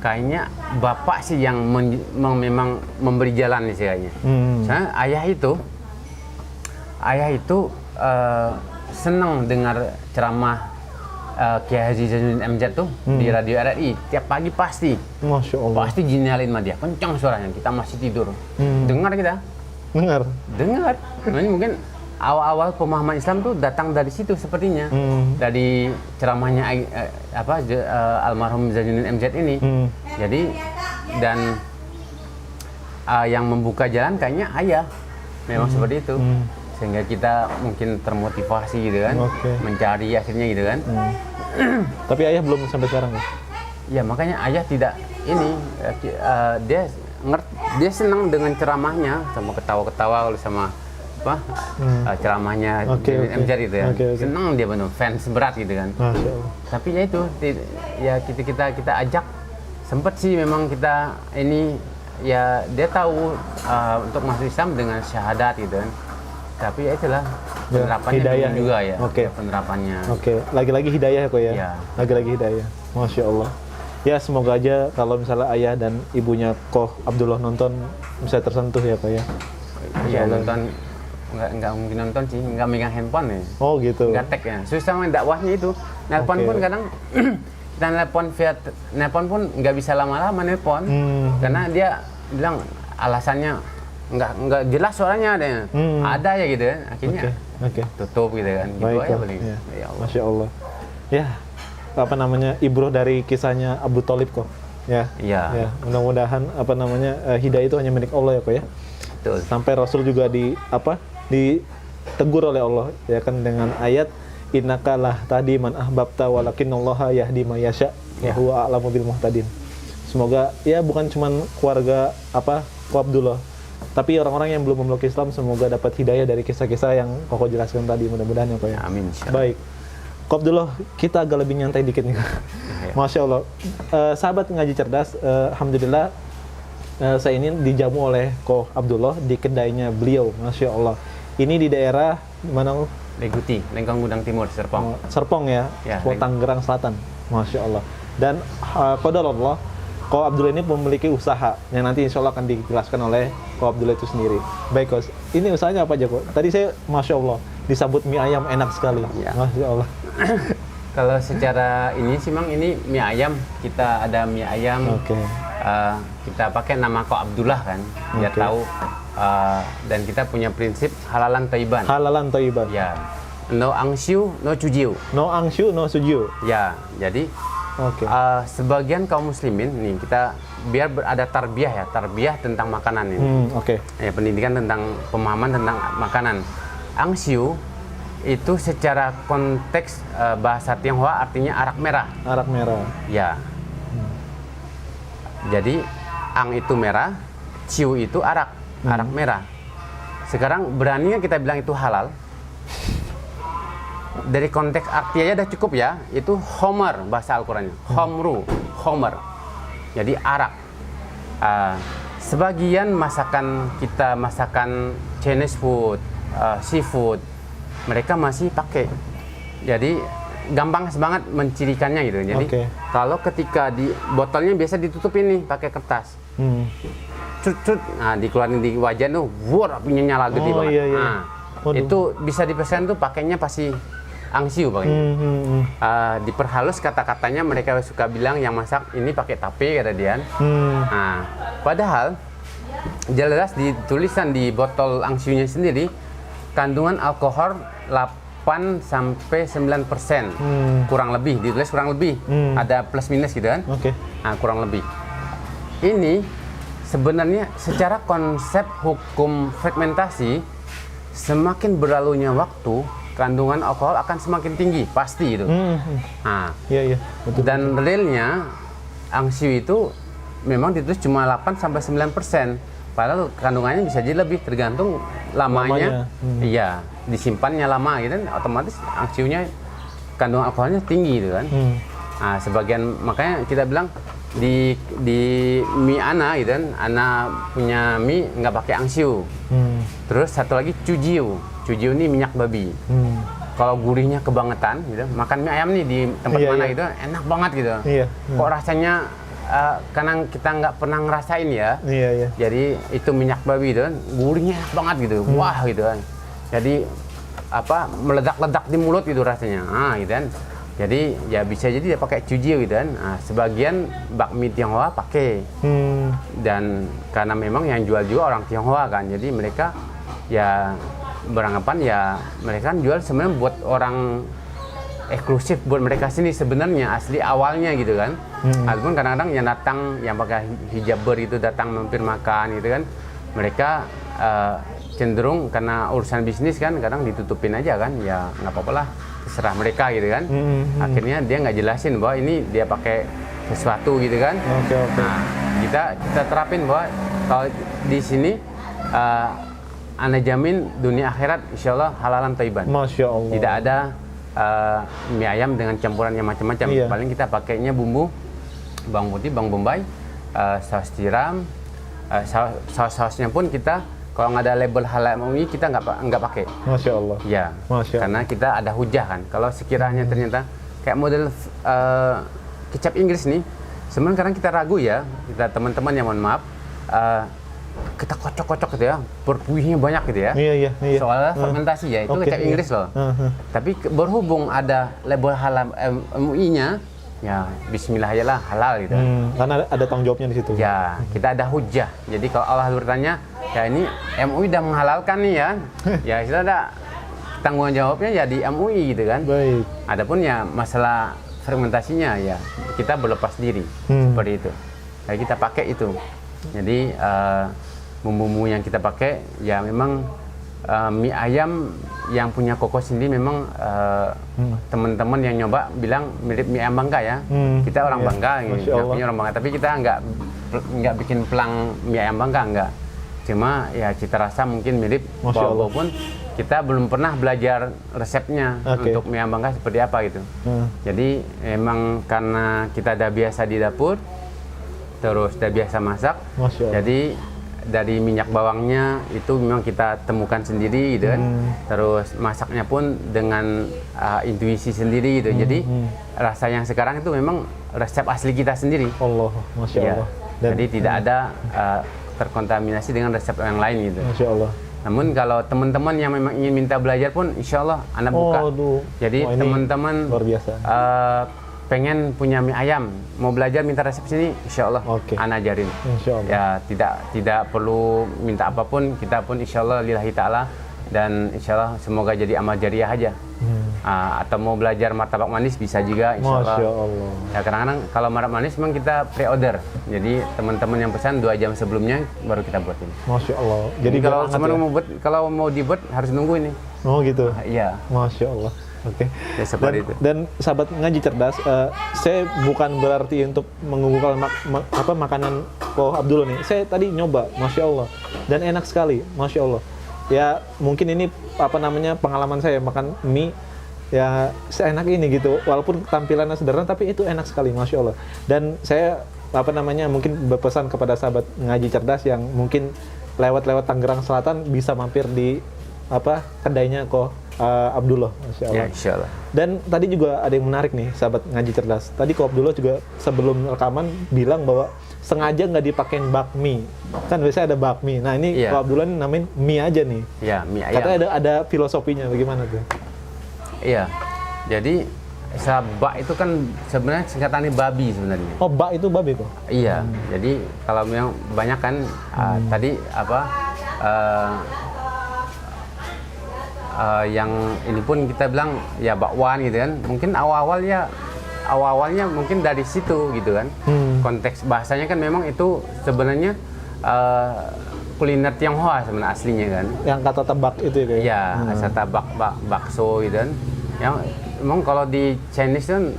kayaknya bapak sih yang memang memberi jalan nih kayaknya. Soalnya ayah itu senang dengar ceramah Kiai Haji Zainuddin MZ tuh di radio RRI tiap pagi pasti.
Masya Allah.
Pasti nyinalin sama dia, kencang suaranya, kita masih tidur. Dengar kita.
Dengar.
Ini mungkin awal-awal pemahaman Islam tuh datang dari situ sepertinya. Dari ceramahnya almarhum Zainuddin MZ ini. Jadi dan yang membuka jalan kayaknya ayah. Memang seperti itu. Sehingga kita mungkin termotivasi gitu kan. Mencari akhirnya gitu kan.
Tapi ayah belum sampai sekarang ya?
Ya makanya ayah tidak ini dia senang dengan ceramahnya, sama ketawa-ketawa sama ceramahnya MZ itu ya. Senang dia benar, fans berat gitu kan. Tapi ya itu ya kita ajak, sempet sih memang kita ini ya dia tahu untuk masuk Islam dengan syahadat gitu kan. Tapi ya itulah penerapannya
hidayah
juga ya.
Penerapannya. Lagi-lagi hidayah kok ya. Lagi-lagi hidayah. Masya Allah. Ya semoga aja kalau misalnya ayah dan ibunya Koh Abdullah nonton bisa tersentuh ya Kak ya.
Iya nonton, nggak mungkin nonton sih, nggak megang handphone ya.
Oh gitu.
Nggak tag ya. Susah main dakwahnya itu. Nelpon pun kadang kita nelpon pun nggak bisa lama-lama nelpon karena dia bilang alasannya nggak jelas suaranya ada ya gitu kan. Akhirnya tutup gitu kan. Gitu aja paling. Ya Allah.
Masya Allah. Ya. Apa namanya ibroh dari kisahnya Abu Thalib kok ya. Ya mudah-mudahan hidayah itu hanya milik Allah ya kok ya.
Betul.
Sampai Rasul juga ditegur oleh Allah ya kan dengan ayat innaka lah tahdi man ahbabta walakinallaha yahdi may yasha wa huwa a'lamu bil muhtadin. Semoga ya bukan cuman keluarga Ko Abdullah, tapi orang-orang yang belum memeluk Islam semoga dapat hidayah dari kisah-kisah yang Koko jelaskan tadi, mudah-mudahan ya kok ya.
Amin.
Baik. Ko Abdullah, kita agak lebih nyantai dikit nih. Masya Allah. Sahabat ngaji cerdas, alhamdulillah saya ini dijamu oleh Ko Abdullah di kedainya beliau. Masya Allah. Ini di daerah mana?
Leguti, Lengkong Gudang Timur, Serpong.
Serpong ya, Tangerang Selatan. Masya Allah. Dan qadarullah, Ko Abdullah ini memiliki usaha yang nanti insya Allah akan dijelaskan oleh Ko Abdullah itu sendiri. Baik Kos, ini usahanya apa aja Ko? Tadi saya Masya Allah disambut mie ayam enak sekali. Ya. Masya Allah.
Kalau secara ini sih Mang, ini mie ayam, kita ada mie ayam. Kita pakai nama Ko Abdullah kan, biar tahu. Dan kita punya prinsip halalan thayyiban. Halalan thayyiban. Ya. No angsyu, no cujiu. No angsyu, no sujiu. Ya, jadi sebagian kaum muslimin nih kita biar ada tarbiyah tentang makanan ini. Ya, pendidikan tentang pemahaman tentang makanan. Angsyu itu secara konteks bahasa Tionghoa artinya arak merah. Arak merah. Ya. Jadi ang itu merah, ciu itu arak merah. Sekarang beraninya kita bilang itu halal. Dari konteks arti aja udah cukup ya. Itu homer bahasa Al-Qur'annya. Homru, homer. Jadi arak. Sebagian masakan Chinese food, seafood, mereka masih pakai. Jadi gampang banget mencirikannya gitu. Jadi kalau ketika di botolnya biasa ditutupin nih pakai kertas. Cut, nah dikeluarin di wajan tuh, apinya nyala gede banget. Itu bisa dipesan tuh pakainya pasti angsiu pakainya. Diperhalus kata-katanya, mereka suka bilang yang masak ini pakai tape kata dia. Nah, padahal jelas di tulisan di botol angsiunya sendiri kandungan alkohol 8 sampai 9%. Kurang lebih, ditulis kurang lebih. Ada plus minus gitu kan. Nah, kurang lebih. Ini sebenarnya secara konsep hukum fermentasi, semakin berlalunya waktu, kandungan alkohol akan semakin tinggi, pasti itu. Nah, betul. Dan realnya angsiu itu memang ditulis cuma 8 sampai 9%. Padahal kandungannya bisa jadi lebih, tergantung lamanya. Iya, disimpannya lama gitu kan, otomatis angsiunya kandungan alkoholnya tinggi gitu kan. Nah, sebagian makanya kita bilang di mie ana gitu kan, ana punya mie nggak pakai angsiu. Terus satu lagi cujiu ini minyak babi. Kalau gurihnya kebangetan gitu, makan mie ayam nih di tempat mana gitu enak banget gitu. Kok rasanya karena kita nggak pernah ngerasain ya. Jadi itu minyak babi itu kan gurihnya enak banget gitu. Wah gitu kan. Jadi apa meledak-ledak di mulut gitu rasanya. Ah gitu kan. Jadi ya bisa jadi dia pakai cujiu gitu kan. Nah, sebagian bakmi Tionghoa pakai. Dan karena memang yang jual juga orang Tionghoa kan. Jadi mereka ya beranggapan ya mereka kan jual sebenarnya buat orang eksklusif buat mereka sendiri sebenarnya asli awalnya gitu kan. Walaupun kadang-kadang yang datang yang pakai hijaber itu datang mampir makan gitu kan, mereka cenderung karena urusan bisnis kan kadang ditutupin aja kan, ya nggak apa-apa lah terserah mereka gitu kan. Akhirnya dia nggak jelasin bahwa ini dia pakai sesuatu gitu kan. Nah, kita terapin bahwa kalau di sini ana jamin dunia akhirat insya Allah halalan thayyiban.
Masya Allah. Tidak
ada mie ayam dengan campuran yang macam-macam. Paling kita pakainya bumbu bawang putih, bawang bombay, saus tiram, saus-sausnya pun kita kalau nggak ada label halal MUI kita nggak pakai.
Masya Allah.
Ya, karena kita ada hujah kan. Kalau sekiranya ternyata kayak model kecap Inggris nih, sebenarnya kadang kita ragu ya, kita teman-teman yang mohon maaf. Kita kocok-kocok gitu ya, berbuihnya banyak gitu ya. Soalnya fermentasi ya, itu kecap Inggris loh. Tapi berhubung ada label halal MUI-nya, ya Bismillah aja lah halal gitu.
Karena ada tanggung jawabnya di situ.
Ya, kita ada hujah. Jadi kalau Allah bertanya, ya ini MUI udah menghalalkan nih ya, ya kita ada tanggung jawabnya ya di MUI gitu kan.
Baik.
Adapun ya masalah fermentasinya ya kita berlepas diri seperti itu. Ya, kita pakai itu. Jadi bumbu-bumbu yang kita pakai ya memang mie ayam yang punya Koko sendiri memang teman-teman yang nyoba bilang mirip mie ayam Bangka ya. Kita orang Bangka, punya orang Bangka, tapi kita nggak bikin pelang mie ayam Bangka enggak. Cuma ya cita rasa mungkin mirip walaupun kita belum pernah belajar resepnya untuk mie ayam Bangka seperti apa gitu. Jadi memang karena kita udah biasa di dapur, terus udah biasa masak, jadi dari minyak bawangnya itu memang kita temukan sendiri gitu kan. Terus masaknya pun dengan intuisi sendiri gitu. Jadi rasa yang sekarang itu memang resep asli kita sendiri.
Masya Allah.
Jadi tidak ada terkontaminasi dengan resep yang lain gitu.
Masya Allah.
Namun kalau teman-teman yang memang ingin minta belajar pun insya Allah Anda buka. Jadi teman-teman
luar biasa.
Pengen punya mie ayam, mau belajar minta resep sini, insya Allah Ana ajarin.
Insya Allah.
Ya tidak perlu minta apapun, kita pun insya Allah lillahi ta'ala, dan insya Allah semoga jadi amal jariah aja. Atau mau belajar martabak manis bisa juga insya Allah.
Masya Allah.
Ya kadang-kadang kalau martabak manis memang kita pre-order, jadi teman-teman yang pesan 2 jam sebelumnya baru kita buatin.
Masya Allah. Jadi
kalau mau dibuat harus nunggu ini.
Oh gitu.
Iya.
Masya Allah.
Ya, seperti itu.
Dan sahabat ngaji cerdas, saya bukan berarti untuk mengunggulkan makanan Ko Abdullah nih. Saya tadi nyoba, Masya Allah, dan enak sekali, Masya Allah. Ya mungkin ini pengalaman saya makan mie ya seenak ini gitu. Walaupun tampilannya sederhana, tapi itu enak sekali, Masya Allah. Dan saya mungkin berpesan kepada sahabat ngaji cerdas yang mungkin lewat Tangerang Selatan bisa mampir di kedainya Ko Abdullah, Masya Allah.
Ya, insya Allah.
Dan tadi juga ada yang menarik nih, sahabat ngaji cerdas. Tadi Ko Abdullah juga sebelum rekaman bilang bahwa sengaja nggak dipakein bakmi. Kan biasanya ada bakmi. Nah ini Ko Abdullah ini namain mie aja nih.
Iya, mie ayam.
Katanya ada filosofinya, bagaimana tuh?
Iya, jadi bak itu kan sebenarnya singkatannya babi sebenarnya.
Oh, bak itu babi tuh?
Iya, jadi kalau memang banyak kan tadi yang ini pun kita bilang ya bakwan gitu kan, mungkin awalnya mungkin dari situ gitu kan. Konteks bahasanya kan memang itu sebenarnya kuliner Tionghoa sebenarnya aslinya kan,
yang kata tebak itu ya?
Iya, kata bakso gitu kan. Yang memang kalau di Chinese kan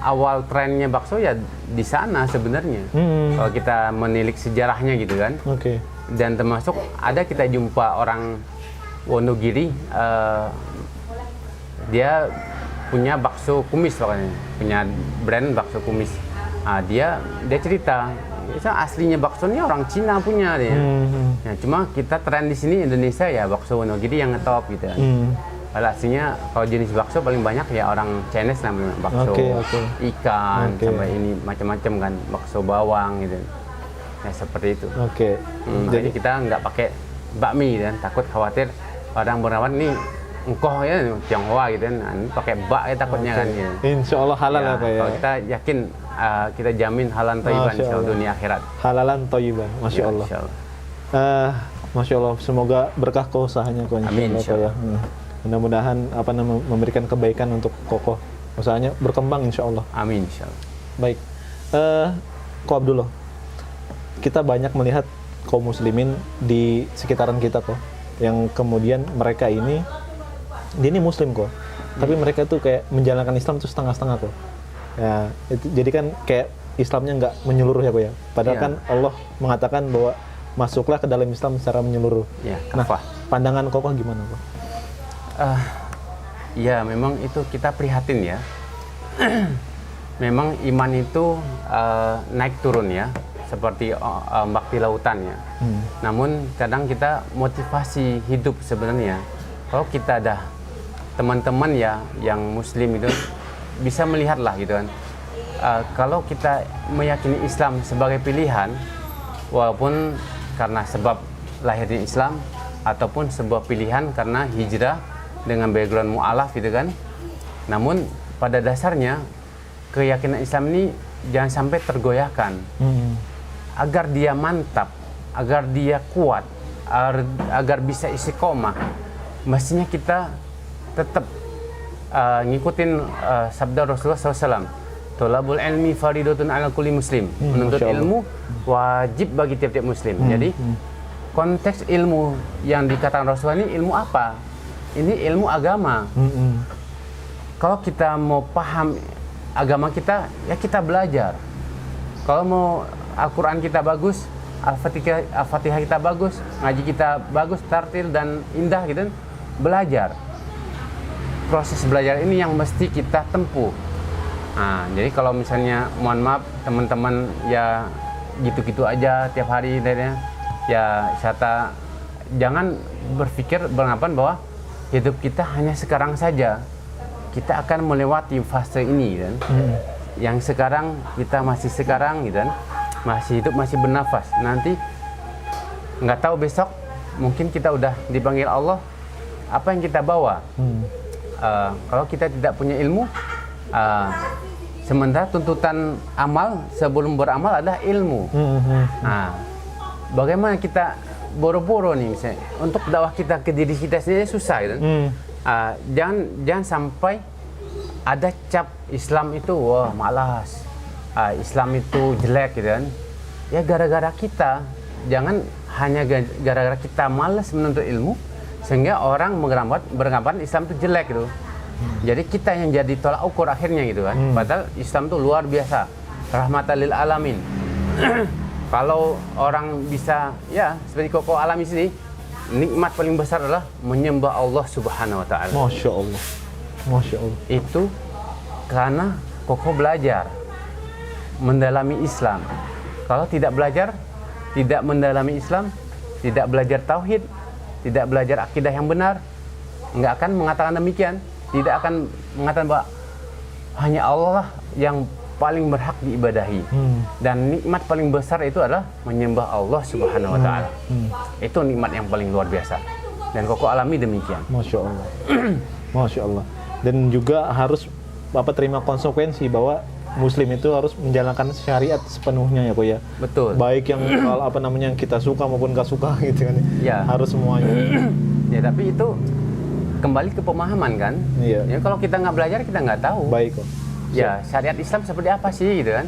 awal trennya bakso ya di sana sebenarnya. Kalau kita menilik sejarahnya gitu kan.
Oke.
Dan termasuk ada kita jumpa orang Wonogiri, dia punya bakso kumis pokoknya, punya brand bakso kumis. Dia cerita, aslinya bakso ini orang Cina punya dia. Nah, cuma kita tren di sini Indonesia ya bakso Wonogiri yang ngetop gitu kan. Kalau aslinya kalau jenis bakso paling banyak ya orang Chinese namanya bakso ikan sampai ini macam-macam kan, bakso bawang gitu. Ya seperti itu. Jadi kita nggak pakai bakmi dan takut khawatir orang berlawan ini engkoh ya Tionghoa gitu kan, ini pakai bak ya takutnya kan. Ya.
Insya Allah halal ya Pak ya.
Kalau kita yakin kita jamin halal thayyiban insya Allah dunia akhirat.
Halalan thayyiban, masya Allah.
Insya Allah.
Masya Allah, semoga berkah keusahanya kok.
Amin insya Allah.
Mudah-mudahan memberikan kebaikan untuk Koko, usahanya berkembang insya Allah.
Amin insya Allah.
Baik, Ko Abdullah, kita banyak melihat kaum muslimin di sekitaran kita kok, yang kemudian mereka ini, dia ini muslim kok, tapi mereka tuh kayak menjalankan Islam tuh setengah-setengah kok. Ya, jadi kan kayak Islamnya nggak menyeluruh ya kok ya. Padahal kan Allah mengatakan bahwa masuklah ke dalam Islam secara menyeluruh. Nah, pandangan Kokoh gimana kok?
Ya memang itu kita prihatin ya. Memang iman itu naik turun ya, seperti ombak di lautan ya. Namun kadang kita motivasi hidup sebenarnya, kalau kita ada teman-teman ya yang muslim itu bisa melihatlah gitu kan. Kalau kita meyakini Islam sebagai pilihan, walaupun karena sebab lahirnya Islam ataupun sebuah pilihan karena hijrah dengan background mu'alaf gitu kan. Namun pada dasarnya keyakinan Islam ini jangan sampai tergoyahkan. Agar dia mantap, agar dia kuat, agar bisa istiqomah, mestinya kita tetap ngikutin sabda Rasulullah SAW. Tolabul ilmi faridatun ala kulli muslim. Menuntut ilmu wajib bagi tiap-tiap muslim. Jadi konteks ilmu yang dikatakan Rasulullah ini ilmu apa? Ini ilmu agama. Kalau kita mau paham agama kita, ya kita belajar. Kalau mau Al-Quran kita bagus, Al-Fatihah kita bagus, ngaji kita bagus, tartil dan indah gitu, belajar. Proses belajar ini yang mesti kita tempuh. Nah, jadi kalau misalnya, mohon maaf teman-teman ya gitu-gitu aja tiap hari, ya jangan berpikir beranggapan bahwa hidup kita hanya sekarang saja. Kita akan melewati fase ini dan yang sekarang kita masih sekarang gitu kan, masih hidup, masih bernafas. Nanti nggak tahu besok mungkin kita udah dipanggil Allah, apa yang kita bawa. Kalau kita tidak punya ilmu, sementara tuntutan amal sebelum beramal adalah ilmu. Nah, bagaimana kita boro-boro nih misalnya untuk dakwah kita ke diri kita sendiri susah gitu. Jangan sampai ada cap Islam itu wah malas, Islam itu jelek gitu kan. Ya gara-gara kita, jangan hanya gara-gara kita malas menuntut ilmu sehingga orang beranggapan Islam itu jelek gitu. Jadi kita yang jadi tolak ukur akhirnya gitu kan. Padahal Islam itu luar biasa, rahmatan lil alamin. Kalau orang bisa, ya seperti Koko alami sini, nikmat paling besar adalah menyembah Allah Subhanahu Wa Taala.
Masya Allah, Masya Allah.
Itu karena Koko belajar mendalami Islam. Kalau tidak belajar, tidak mendalami Islam, tidak belajar tauhid, tidak belajar akidah yang benar, nggak akan mengatakan demikian. Tidak akan mengatakan bahwa hanya Allah lah yang paling berhak diibadahi. Dan nikmat paling besar itu adalah menyembah Allah Subhanahu Wa Taala. Itu nikmat yang paling luar biasa. Dan Koko alami demikian.
Masya Allah. Masya Allah. Dan juga harus terima konsekuensi bahwa Muslim itu harus menjalankan syariat sepenuhnya ya kok ya.
Betul.
Baik yang yang kita suka maupun gak suka gitu kan.
Ya.
Harus semuanya.
Ya tapi itu kembali ke pemahaman kan.
Iya.
Ya, kalau kita nggak belajar kita nggak tahu.
Baik kok.
Ya syariat Islam seperti apa sih gitu kan.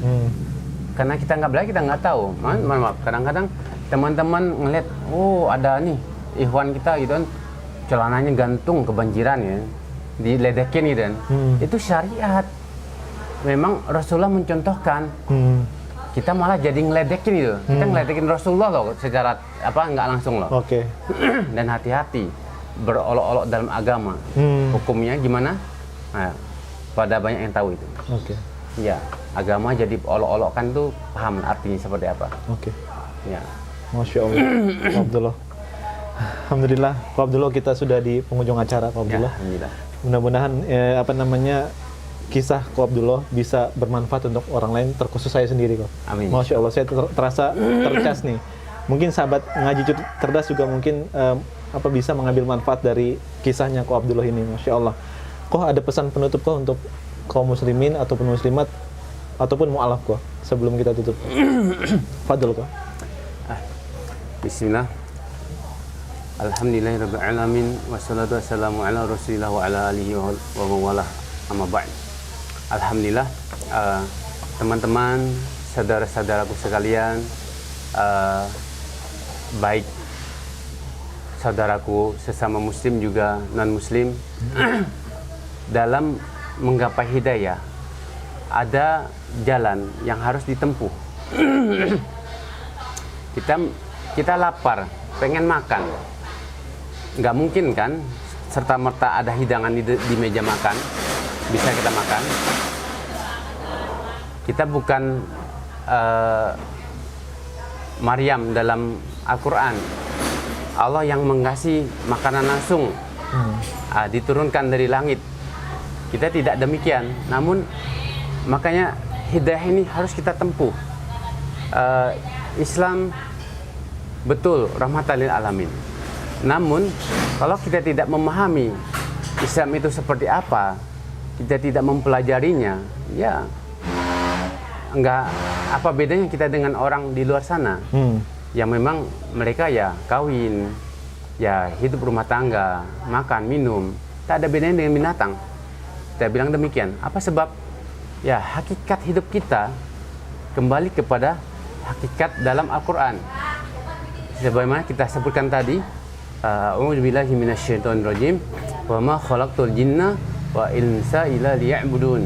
Karena kita nggak belajar kita nggak tahu. Maaf. Kadang-kadang teman-teman ngeliat, oh ada nih ikhwan kita gitu kan, celananya gantung kebanjiran ya, diledekin gitu kan. Itu syariat. memang Rasulullah mencontohkan. Kita malah jadi ngeledekin itu. Kita ngeledekin Rasulullah loh secara nggak langsung loh.
Oke.
Dan hati-hati berolok-olok dalam agama. Hukumnya gimana? Nah, pada banyak yang tahu itu.
Oke.
Ya, agama jadi olok-olokkan tuh paham artinya seperti apa.
Oke.
Ya.
Masya Allah. Pak Abdullah. Alhamdulillah, Pak Abdullah, kita sudah di penghujung acara, Pak Abdullah.
Ya, alhamdulillah.
Mudah-mudahan kisah Ko Abdullah bisa bermanfaat untuk orang lain, terkhusus saya sendiri kok.
Amin.
Masya Allah, saya terasa tercas nih. Mungkin sahabat ngaji cerdas juga mungkin bisa mengambil manfaat dari kisahnya Ko Abdullah ini. Masya Allah. Kok ada pesan penutup kok untuk kaum muslimin ataupun muslimat ataupun mu'alaf kok sebelum kita tutup? Fadl kok.
Bismillah. Alhamdulillahirabbil alamin wassalatu wassalamu ala Rasulillah wa ala alihi wa mawalah. Amma ba'd. Alhamdulillah, teman-teman, saudara-saudaraku sekalian, baik saudaraku sesama muslim juga non-muslim, dalam menggapai hidayah ada jalan yang harus ditempuh. Kita lapar, pengen makan, nggak mungkin kan serta-merta ada hidangan di meja makan bisa kita makan. Kita bukan Maryam dalam Al-Quran. Allah yang mengasih makanan langsung diturunkan dari langit. Kita tidak demikian. Namun makanya hidayah ini harus kita tempuh. Islam betul rahmatan lil alamin. Namun kalau kita tidak memahami Islam itu seperti apa, kita tidak mempelajarinya, ya enggak apa bedanya kita dengan orang di luar sana yang memang mereka ya kawin, ya hidup rumah tangga, makan, minum, tak ada bedanya dengan binatang. Kita bilang demikian. Apa sebab? Ya hakikat hidup kita kembali kepada hakikat dalam Al-Quran. Sebagaimana kita sebutkan tadi, a'udzubillahi minasyaitonirrajim, wa ma khalaqtul jinna wa insa illa liya'budun.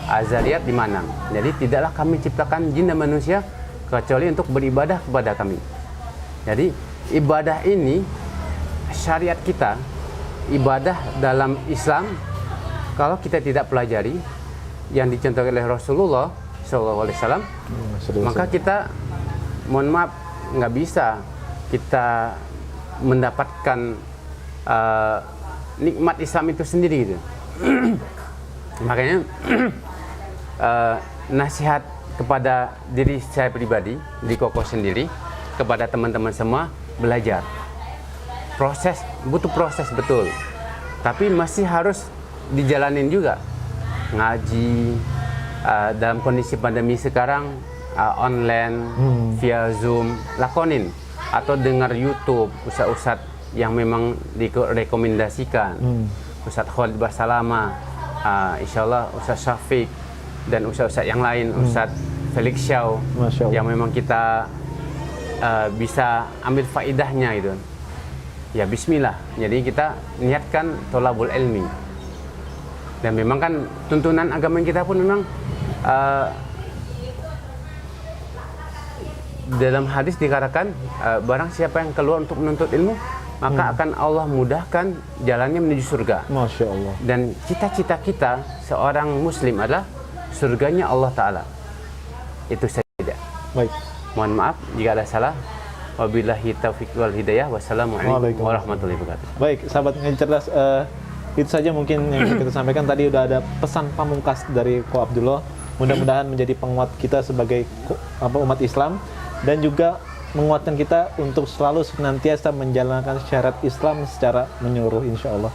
Azariyat 5:6. Jadi tidaklah kami ciptakan jin dan manusia kecuali untuk beribadah kepada kami. Jadi ibadah ini syariat kita, ibadah dalam Islam, kalau kita tidak pelajari yang dicontohkan oleh Rasulullah SAW, maka kita, mohon maaf, nggak bisa kita mendapatkan nikmat Islam itu sendiri gitu. Makanya nasihat kepada diri saya pribadi, di Koko sendiri, kepada teman-teman semua, belajar. Butuh proses betul, tapi masih harus dijalanin juga. Ngaji dalam kondisi pandemi sekarang, online, via Zoom, lakonin. Atau dengar YouTube ustaz-ustaz yang memang direkomendasikan, Ustaz Khalid Basalama, insyaallah Ustaz Syafiq, dan ustaz-ustaz yang lain, Ustaz Felix Shaw, yang memang kita bisa ambil faidahnya itu. Ya bismillah. Jadi kita niatkan tolabul ilmi. Dan memang kan tuntunan agama kita pun memang dalam hadis dikatakan barang siapa yang keluar untuk menuntut ilmu, maka akan Allah mudahkan jalannya menuju surga.
Masya Allah. Dan
cita-cita kita seorang muslim adalah surganya Allah Ta'ala. Itu saja.
Baik.
Mohon maaf jika ada salah. Wabillahi taufiq wal hidayah. Wassalamualaikum warahmatullahi wabarakatuh.
Baik, sahabat ngaji cerdas, itu saja mungkin yang bisa kita sampaikan. Tadi udah ada pesan pamungkas dari Ko Abdullah. Mudah-mudahan menjadi penguat kita sebagai umat Islam, dan juga menguatkan kita untuk selalu senantiasa menjalankan syariat Islam secara menyeluruh, insya Allah.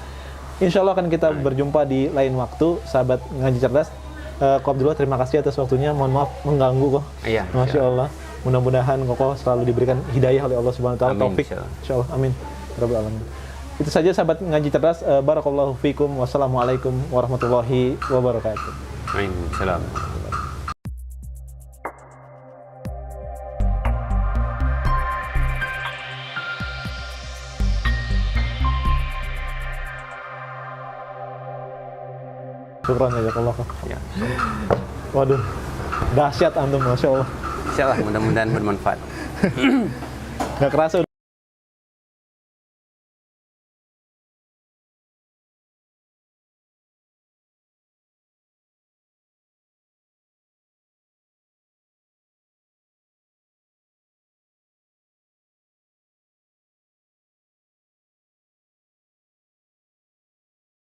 Insya Allah akan kita berjumpa di lain waktu, sahabat ngaji cerdas. Ko Abdullah, terima kasih atas waktunya. Mohon maaf mengganggu kok.
Iya.
Masya Allah. Mudah-mudahan Koko selalu diberikan hidayah oleh Allah Subhanahu wa taala, taufik. Insya Allah. Amin. Rabbil alamin. Itu saja sahabat ngaji cerdas. Barakallahu fikum. Wassalamualaikum warahmatullahi wabarakatuh.
Waalaikumsalam.
Syukran ya Allah.
Ya.
Waduh, dahsyat antum, masya Allah.
Insyaallah mudah-mudahan bermanfaat.
Nggak kerasa